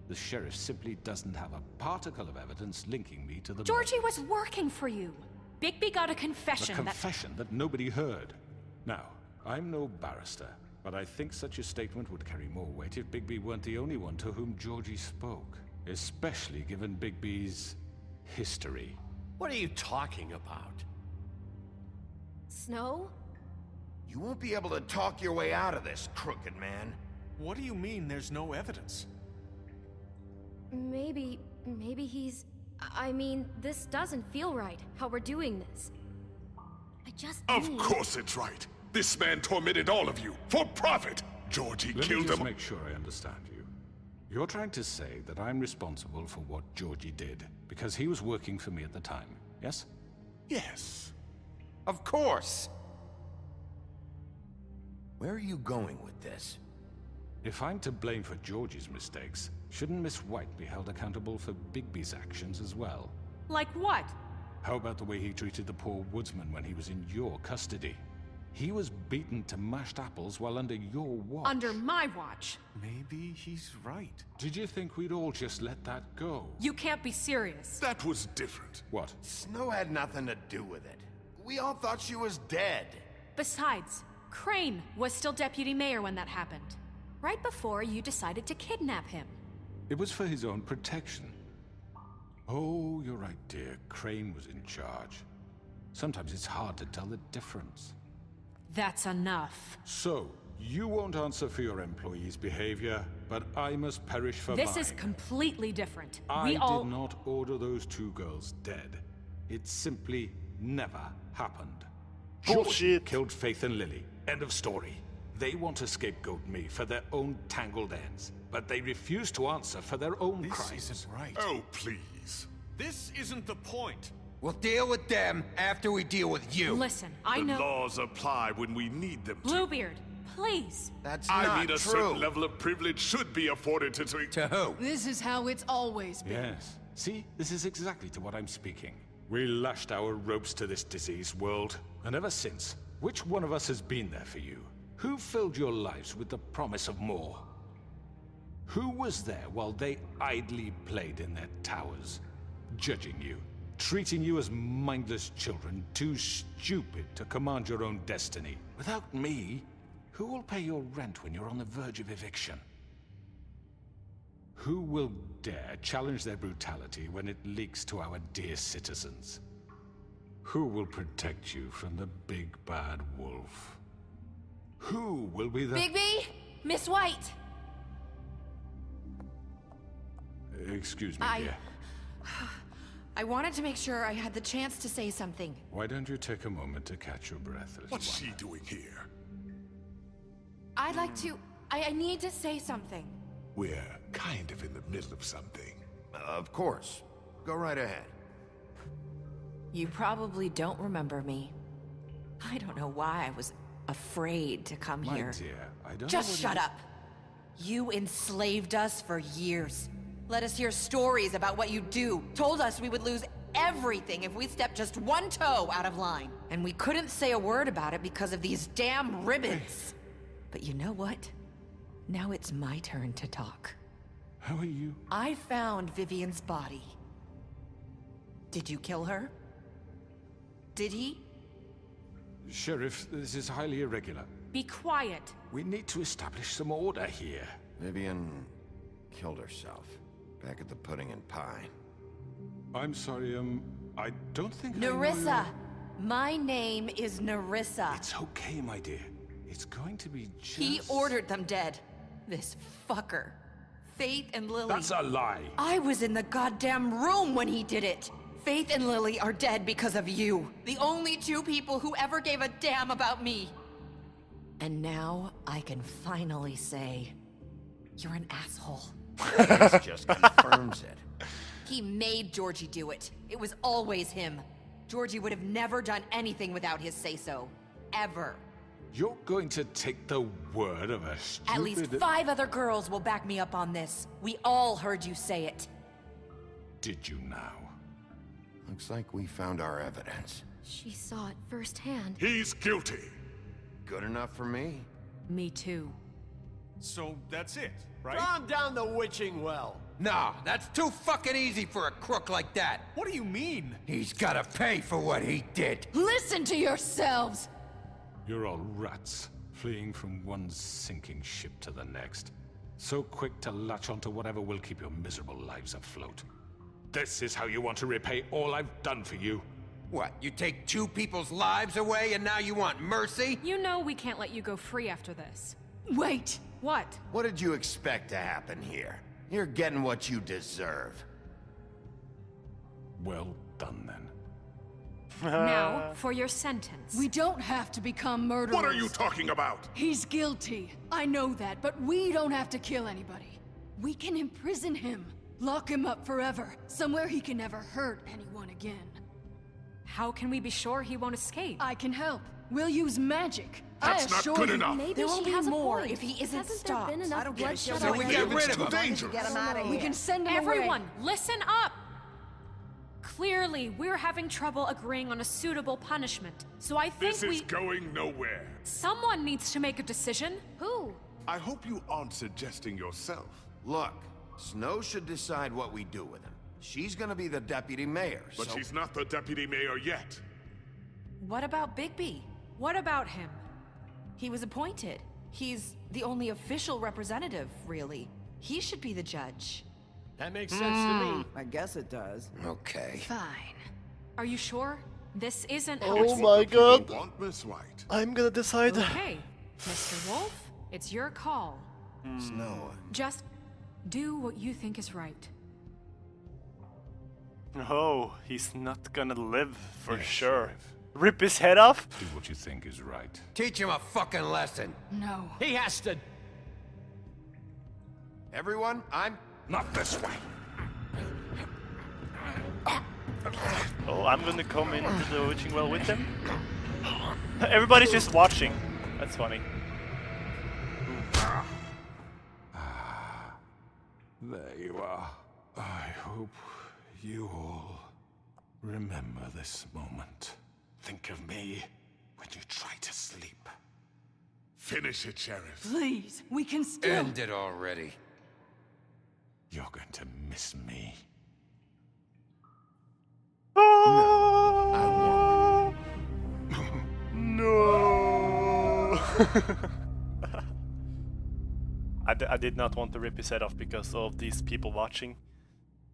The sheriff simply doesn't have a particle of evidence linking me to the Georgie was working for you. Bigby got a confession A confession that nobody heard. Now, I'm no barrister, but I think such a statement would carry more weight if Bigby weren't the only one to whom Georgie spoke. Especially given Bigby's history. What are you talking about? Snow? You won't be able to talk your way out of this, crooked man. What do you mean there's no evidence? Maybe he's... I mean, this doesn't feel right, how we're doing this. I just Of course it's right. This man tormented all of you, for profit. Georgie Let killed me just him. make sure I understand you. You're trying to say that I'm responsible for what Georgie did, because he was working for me at the time, yes? Yes. Of course. Where are you going with this? If I'm to blame for Georgie's mistakes, shouldn't Miss White be held accountable for Bigby's actions as well? Like what? How about the way he treated the poor woodsman when he was in your custody? He was beaten to mashed apples while under your watch. Under my watch. Maybe he's right. Did you think we'd all just let that go? You can't be serious. That was different. What? Snow had nothing to do with it. We all thought she was dead. Besides, Crane was still deputy mayor when that happened. Right before you decided to kidnap him. It was for his own protection. Oh, you're right, dear. Crane was in charge. Sometimes it's hard to tell the difference. That's enough. So, you won't answer for your employees' behavior, but I must perish for This mine. is completely different. I did not order those two girls dead. It simply never happened. George killed Faith and Lily. End of story. They want to scapegoat me for their own tangled ends, but they refuse to answer for their own crimes. This isn't right. Oh, please. This isn't the point. We'll deal with them after we deal with you. Listen, I The know... laws apply when we need them to. Bluebeard, please. That's I not mean, a true. certain level of privilege should be afforded to... To who? This is how it's always been. Yes. See, this is exactly to what I'm speaking. We lashed our ropes to this diseased world, and ever since, which one of us has been there for you? Who filled your lives with the promise of more? Who was there while they idly played in their towers, judging you, treating you as mindless children, too stupid to command your own destiny? Without me, who will pay your rent when you're on the verge of eviction? Who will dare challenge their brutality when it leaks to our dear citizens? Who will protect you from the big bad wolf? Who will be the... Bigby! Miss White! Excuse me, dear. I wanted to make sure I had the chance to say something. Why don't you take a moment to catch your breath, little What's one? she doing here? I'd like to... I need to say something. We're kind of in the middle of something. Of course. Go right ahead. You probably don't remember me. I don't know why I was afraid to come My here. dear, I don't Just know shut up. You enslaved us for years. Let us hear stories about what you do. Told us we would lose everything if we stepped just one toe out of line. And we couldn't say a word about it because of these damn ribbons. But you know what? Now it's my turn to talk. How are you? I found Vivian's body. Did you kill her? Did he? Sheriff, this is highly irregular. Be quiet. We need to establish some order here. Vivian killed herself. Back at the Pudding and Pie. I'm sorry, I don't think I know Nerissa! My name is Nerissa. It's okay, my dear. It's going to be just... He ordered them dead. This fucker. Faith and Lily. That's a lie. I was in the goddamn room when he did it. Faith and Lily are dead because of you. The only two people who ever gave a damn about me. And now I can finally say, you're an asshole. This just confirms it. He made Georgie do it. It was always him. Georgie would have never done anything without his say-so. Ever. You're going to take the word of a stupid... At least 5 other girls will back me up on this. We all heard you say it. Did you now? Looks like we found our evidence. She saw it firsthand. He's guilty. Good enough for me. Me too. So that's it, right? Calm down the witching well. No, that's too fucking easy for a crook like that. What do you mean? He's gotta pay for what he did. Listen to yourselves! You're all rats, fleeing from one sinking ship to the next. So quick to latch onto whatever will keep your miserable lives afloat. This is how you want to repay all I've done for you? What, you take 2 people's lives away and now you want mercy? You know we can't let you go free after this. Wait! What? What did you expect to happen here? You're getting what you deserve. Well done, then. Now, for your sentence. We don't have to become murderers. What are you talking about? He's guilty. I know that, but we don't have to kill anybody. We can imprison him. Lock him up forever. Somewhere he can never hurt anyone again. How can we be sure he won't escape? I can help. We'll use magic. That's not good enough. Maybe There will she be has more a point. if he isn't Hasn't stopped. there been enough bloodshed So we already? get rid of him. Dangerous. Get him out of here. We can send him Everyone, away. listen up! Clearly, we're having trouble agreeing on a suitable punishment. So I think This is going nowhere. Someone needs to make a decision. Who? I hope you aren't suggesting yourself. Look, Snow should decide what we do with him. She's gonna be the deputy mayor, But so... she's not the deputy mayor yet. What about Bigby? What about him? He was appointed. He's the only official representative, really. He should be the judge. That makes sense to me. I guess it does. Okay. Fine. Are you sure? This isn't how Oh it's... my god. Want Miss White? I'm gonna decide. Okay, Mr. Wolf, it's your call. Snow. Just do what you think is right. Oh, he's not gonna live for Yes, sure. Sheriff. Rip his head off? Do what you think is right. Teach him a fucking lesson. No. He has to. Everyone, I'm... Not this way. Oh, I'm gonna come into the witching well with him. Everybody's just watching. That's funny. There you are. I hope you all remember this moment. Think of me when you try to sleep. Finish it, Sheriff. Please, we can still... End it already. You're going to miss me. No! No! I did not want to rip his head off because of these people watching.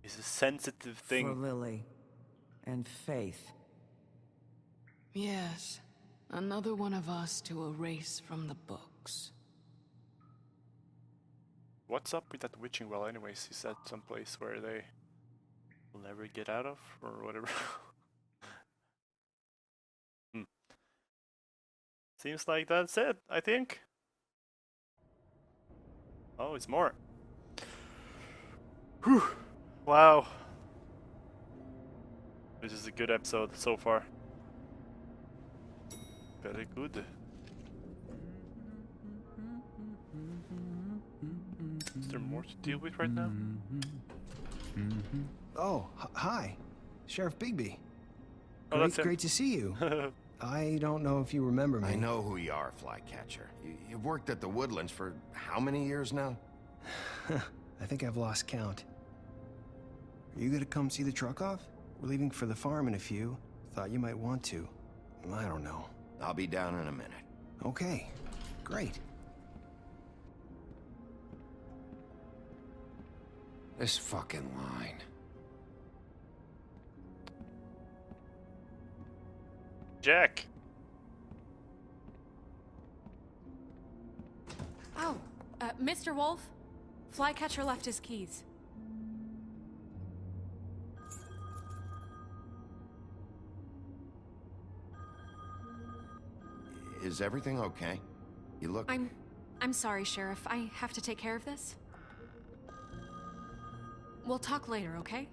It's a sensitive thing. For Lily. And Faith. Yes. Another one of us to erase from the books. What's up with that witching well anyways? Is that some place where they will never get out of or whatever? Seems like that's it, I think. Oh, it's more. Whew. Wow. This is a good episode so far. Very good. Is there more to deal with right now? Oh, hi. Sheriff Bigby. Oh, that's him. Great to see you. I don't know if you remember me. I know who you are, Flycatcher. You've worked at the Woodlands for how many years now? I think I've lost count. Are you gonna come see the truck off? We're leaving for the farm in a few. Thought you might want to. I don't know. I'll be down in a minute. Okay, great. This fucking line. Jack! Oh, Mr. Wolf, Flycatcher left his keys. Is everything okay? You look... I'm sorry, Sheriff. I have to take care of this. We'll talk later, okay?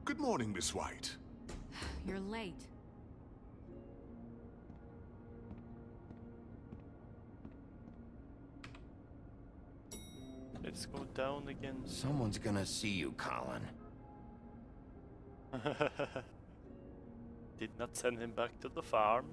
Good morning, Miss White. You're late. Let's go down again. Someone's gonna see you, Colin. did not send him back to the farm.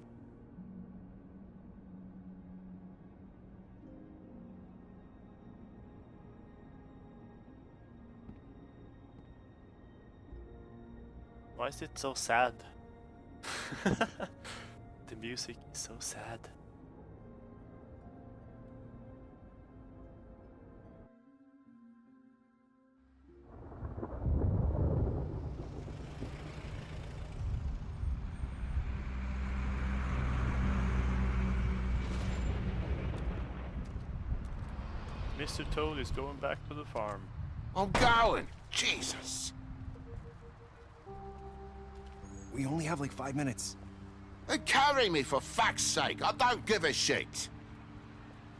Why is it so sad? The music is so sad. Mr. Toad is going back to the farm. I'm going! Jesus! We only have like 5 minutes. Carry me for fuck's sake! I don't give a shit!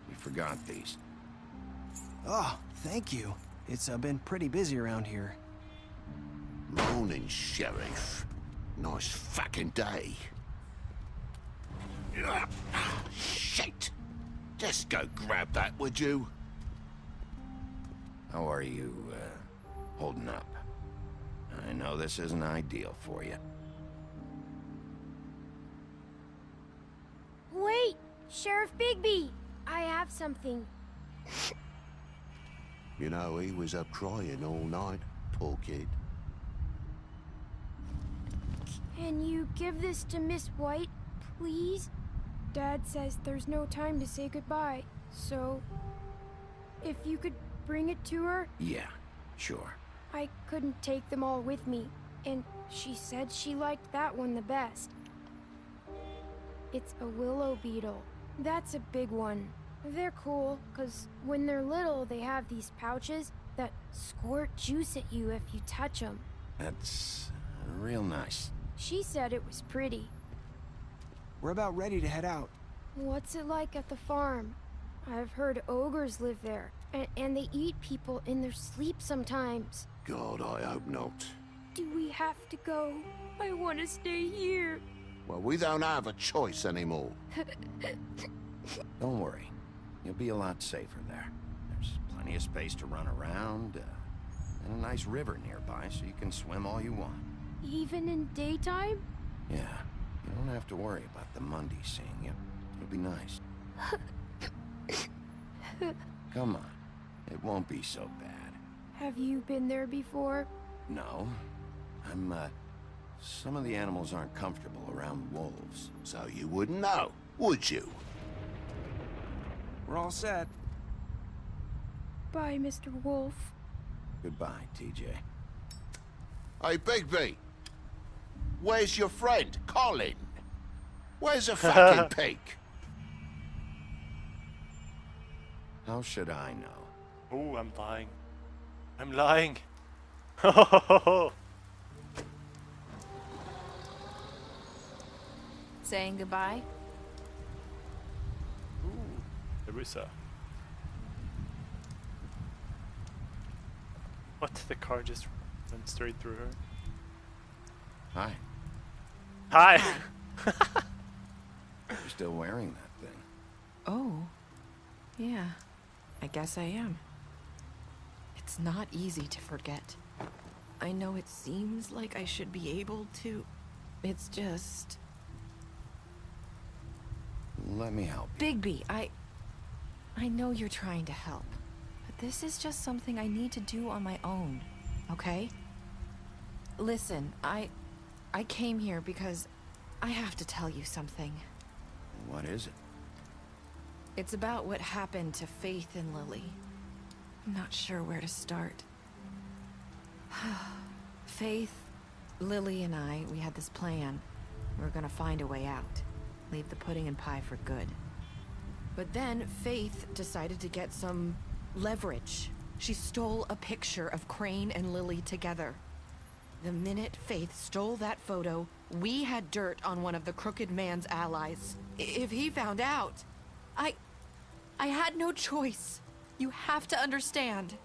We forgot these. Oh, thank you. It's been pretty busy around here. Morning, Sheriff. Nice fucking day. Shit! Just go grab that, would you? How are you, holding up? I know this isn't ideal for you. Wait! Sheriff Bigby! I have something. You know, he was up crying all night, poor kid. Can you give this to Miss White, please? Dad says there's no time to say goodbye, so... if you could bring it to her? Yeah, sure. I couldn't take them all with me, and she said she liked that one the best. It's a willow beetle. That's a big one. They're cool, because when they're little, they have these pouches that squirt juice at you if you touch them. That's real nice. She said it was pretty. We're about ready to head out. What's it like at the farm? I've heard ogres live there, and they eat people in their sleep sometimes. God, I hope not. Do we have to go? I want to stay here. Well, we don't have a choice anymore. Don't worry. You'll be a lot safer there. There's plenty of space to run around, and a nice river nearby so you can swim all you want. Even in daytime? Yeah, you don't have to worry about the Mundy seeing you. It'll be nice. Come on. It won't be so bad. Have you been there before? No. Some of the animals aren't comfortable around wolves. So you wouldn't know, would you? We're all set. Bye, Mr. Wolf. Goodbye, TJ. Hey, Bigby. Where's your friend, Colin? Where's a fucking pig? How should I know? Oh, I'm lying. I'm lying. Saying goodbye? Ooh, Larissa. What? The car just went straight through her. Hi. Hi. You're still wearing that thing. Oh. Yeah. I guess I am. It's not easy to forget. I know it seems like I should be able to. It's just... Let me help you. Bigby, I know you're trying to help, but this is just something I need to do on my own, okay? Listen, I came here because I have to tell you something. What is it? It's about what happened to Faith and Lily. I'm not sure where to start. Faith, Lily, and I, we had this plan. We were gonna find a way out. Leave the pudding and pie for good. But then Faith decided to get some leverage. She stole a picture of Crane and Lily together. The minute Faith stole that photo, we had dirt on one of the Crooked Man's allies. If he found out, I had no choice. You have to understand.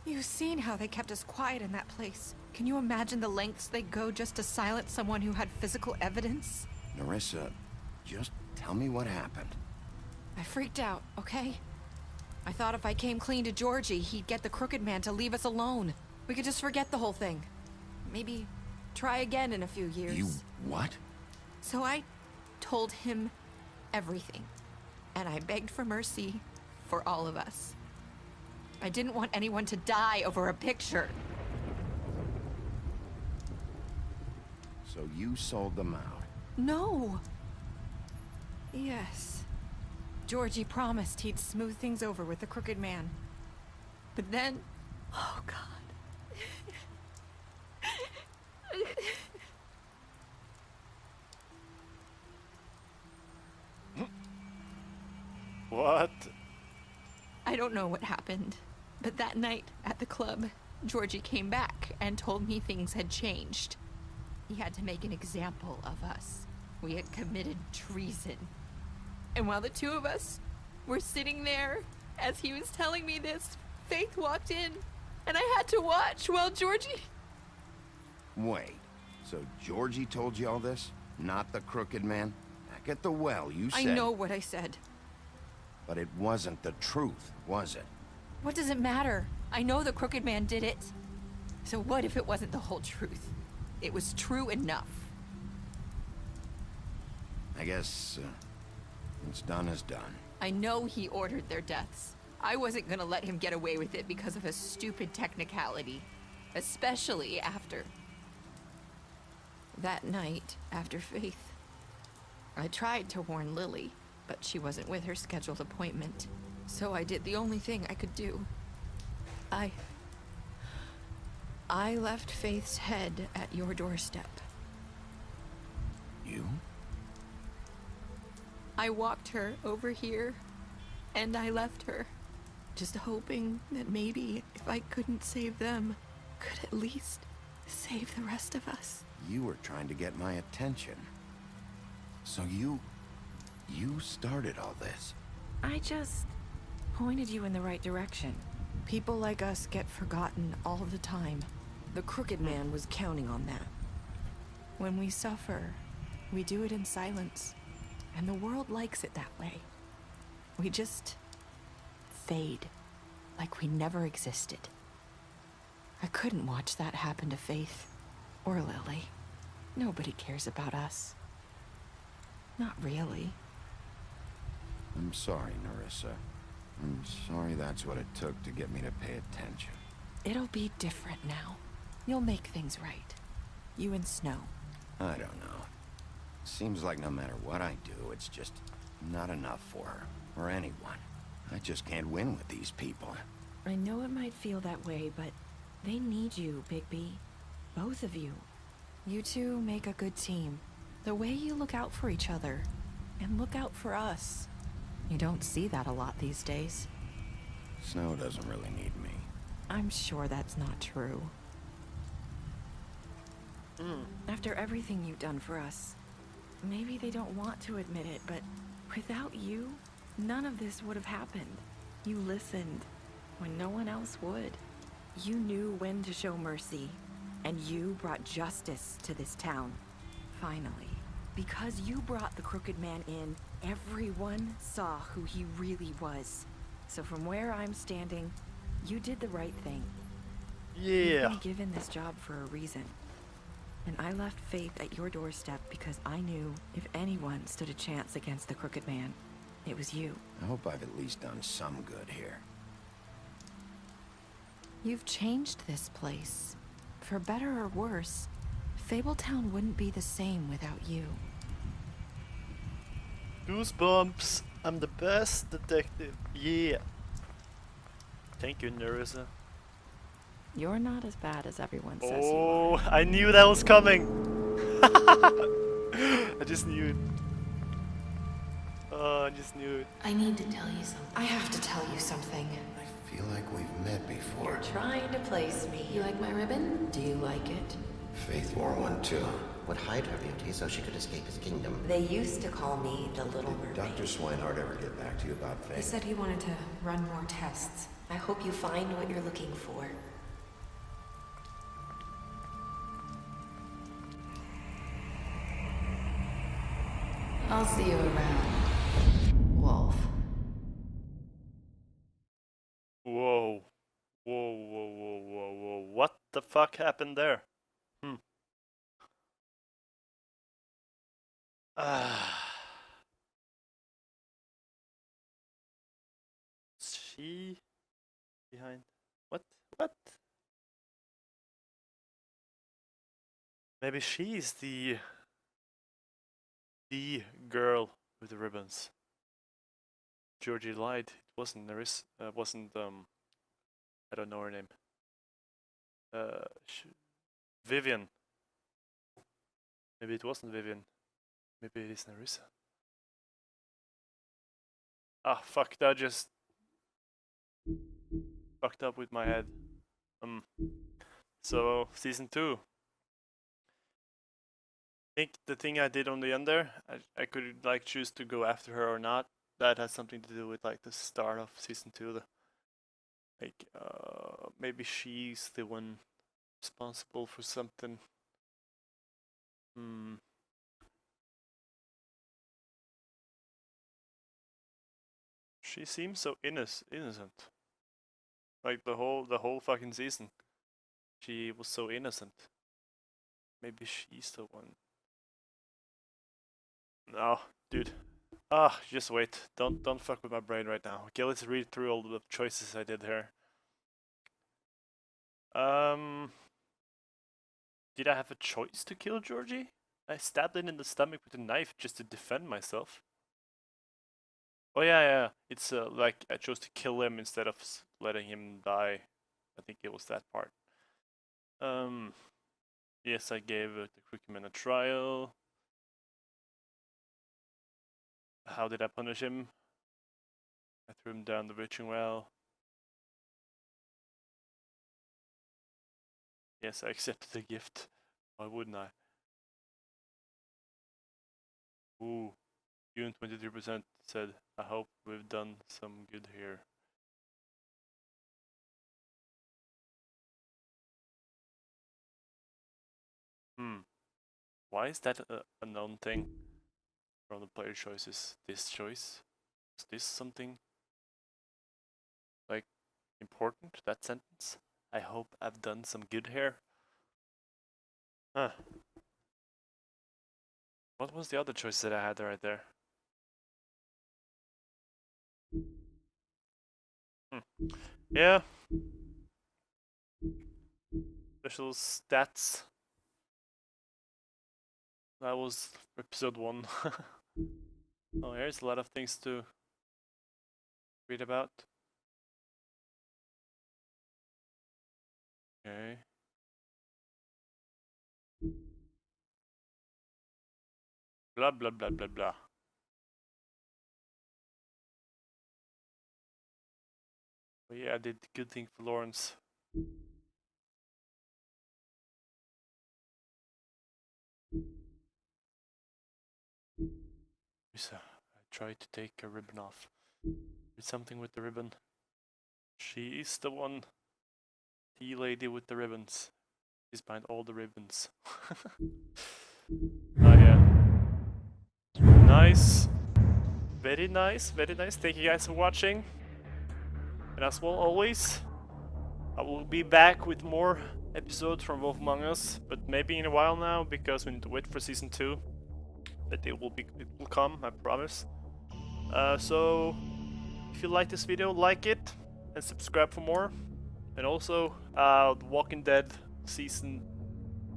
You've seen how they kept us quiet in that place. Can you imagine the lengths they go just to silence someone who had physical evidence? Nerissa, just tell me what happened. I freaked out, okay? I thought if I came clean to Georgie, he'd get the Crooked Man to leave us alone. We could just forget the whole thing. Maybe try again in a few years. You what? So I told him everything. And I begged for mercy for all of us. I didn't want anyone to die over a picture. So you sold them out? No. Yes. Georgie promised he'd smooth things over with the Crooked Man. But then... Oh, God. What? I don't know what happened, but that night at the club, Georgie came back and told me things had changed. He had to make an example of us. We had committed treason. And while the two of us were sitting there, as he was telling me this, Faith walked in, and I had to watch while Georgie... Wait, so Georgie told you all this? Not the Crooked Man? Back at the well, you said... I know what I said. But it wasn't the truth, was it? What does it matter? I know the Crooked Man did it. So what if it wasn't the whole truth? It was true enough. I guess, what's done is done. I know he ordered their deaths. I wasn't gonna let him get away with it because of a stupid technicality. Especially after... that night, after Faith. I tried to warn Lily, but she wasn't with her scheduled appointment. So I did the only thing I could do. I left Faith's head at your doorstep. You? I walked her over here, and I left her. Just hoping that maybe if I couldn't save them, could at least save the rest of us. You were trying to get my attention. So you started all this. I just pointed you in the right direction. People like us get forgotten all the time. The Crooked Man was counting on that. When we suffer, we do it in silence. And the world likes it that way. We just fade, like we never existed. I couldn't watch that happen to Faith, or Lily. Nobody cares about us. Not really. I'm sorry, Nerissa. I'm sorry that's what it took to get me to pay attention. It'll be different now. You'll make things right. You and Snow. I don't know. Seems like no matter what I do, it's just not enough for her, or anyone. I just can't win with these people. I know it might feel that way, but they need you, Bigby. Both of you. You two make a good team. The way you look out for each other, and look out for us. You don't see that a lot these days. Snow doesn't really need me. I'm sure that's not true. After everything you've done for us, maybe they don't want to admit it, but without you, none of this would have happened. You listened when no one else would. You knew when to show mercy, and you brought justice to this town. Finally. Because you brought the Crooked Man in, everyone saw who he really was. So from where I'm standing, you did the right thing. You've been given this job for a reason. And I left Faith at your doorstep because I knew if anyone stood a chance against the Crooked Man, it was you. I hope I've at least done some good here. You've changed this place. For better or worse, Fabletown wouldn't be the same without you. Goosebumps! I'm the best detective. Yeah. Thank you, Nerissa. You're not as bad as everyone says you Oh, I knew that was coming. I just knew it. Oh, I just knew it. I need to tell you something. I have to tell you something. I feel like we've met before. You're trying to place me. You like my ribbon? Do you like it? Faith wore one too. Would hide her beauty so she could escape his kingdom. They used to call me the Little Mermaid. Dr. Swinehart ever get back to you about Faith? He said he wanted to run more tests. I hope you find what you're looking for. I'll see you around, Wolf. Whoa. Whoa, whoa, whoa, whoa, whoa. What the fuck happened there? She behind what? What? Maybe she's the girl with the ribbons. Georgie lied. It wasn't Nerys. Wasn't I don't know her name. Vivian. Maybe it wasn't Vivian. Maybe it is Nerissa. Ah, fuck! That just fucked up with my head. So season 2. I think the thing I did on the end there, I could like choose to go after her or not. That has something to do with like the start of season 2. Like maybe she's the one responsible for something. She seems so innocent. Like the whole fucking season. She was so innocent. Maybe she's the one. No, dude. Just wait. Don't fuck with my brain right now. Okay, let's read through all the choices I did here. Did I have a choice to kill Georgie? I stabbed him in the stomach with a knife just to defend myself. Oh yeah. It's like I chose to kill him instead of letting him die. I think it was that part. Yes, I gave the Crookman a trial. How did I punish him? I threw him down the witching well. Yes, I accepted the gift. Why wouldn't I? Ooh, June 23% said, I hope we've done some good here. Why is that a known thing from the player choices? This choice? Is this something like important? That sentence? I hope I've done some good here. Huh. What was the other choice that I had right there? Yeah. Special stats. That was episode 1. Oh, here's a lot of things to read about. Okay. Blah blah blah blah blah. But yeah, I did a good thing for Lawrence. Lisa, I tried to take a ribbon off. Did something with the ribbon. She is the one. The lady with the ribbons. She's behind all the ribbons. Oh yeah. Nice. Very nice, very nice. Thank you guys for watching. And as well, always, I will be back with more episodes from Wolf Among Us, but maybe in a while now, because we need to wait for season 2. But it will come, I promise. So if you like this video, like it and subscribe for more. And also, The Walking Dead season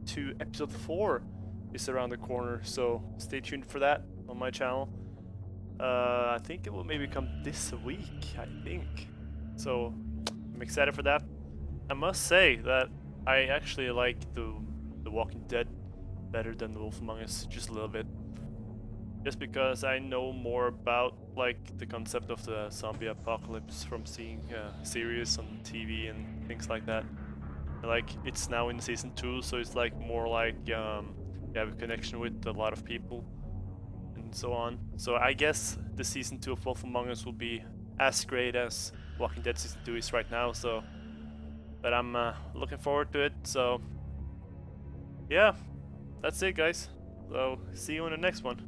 2 episode 4 is around the corner, so stay tuned for that on my channel. I think it will maybe come this week, I think. So I'm excited for that. I must say that I actually like the Walking Dead better than The Wolf Among Us, just a little bit. Just because I know more about like the concept of the zombie apocalypse from seeing series on TV and things like that. Like it's now in season 2, so it's like more like you have a connection with a lot of people and so on. So I guess the season 2 of Wolf Among Us will be as great as Walking Dead season 2 is right now. So, but I'm looking forward to it. So yeah, that's it, guys. So see you in the next one.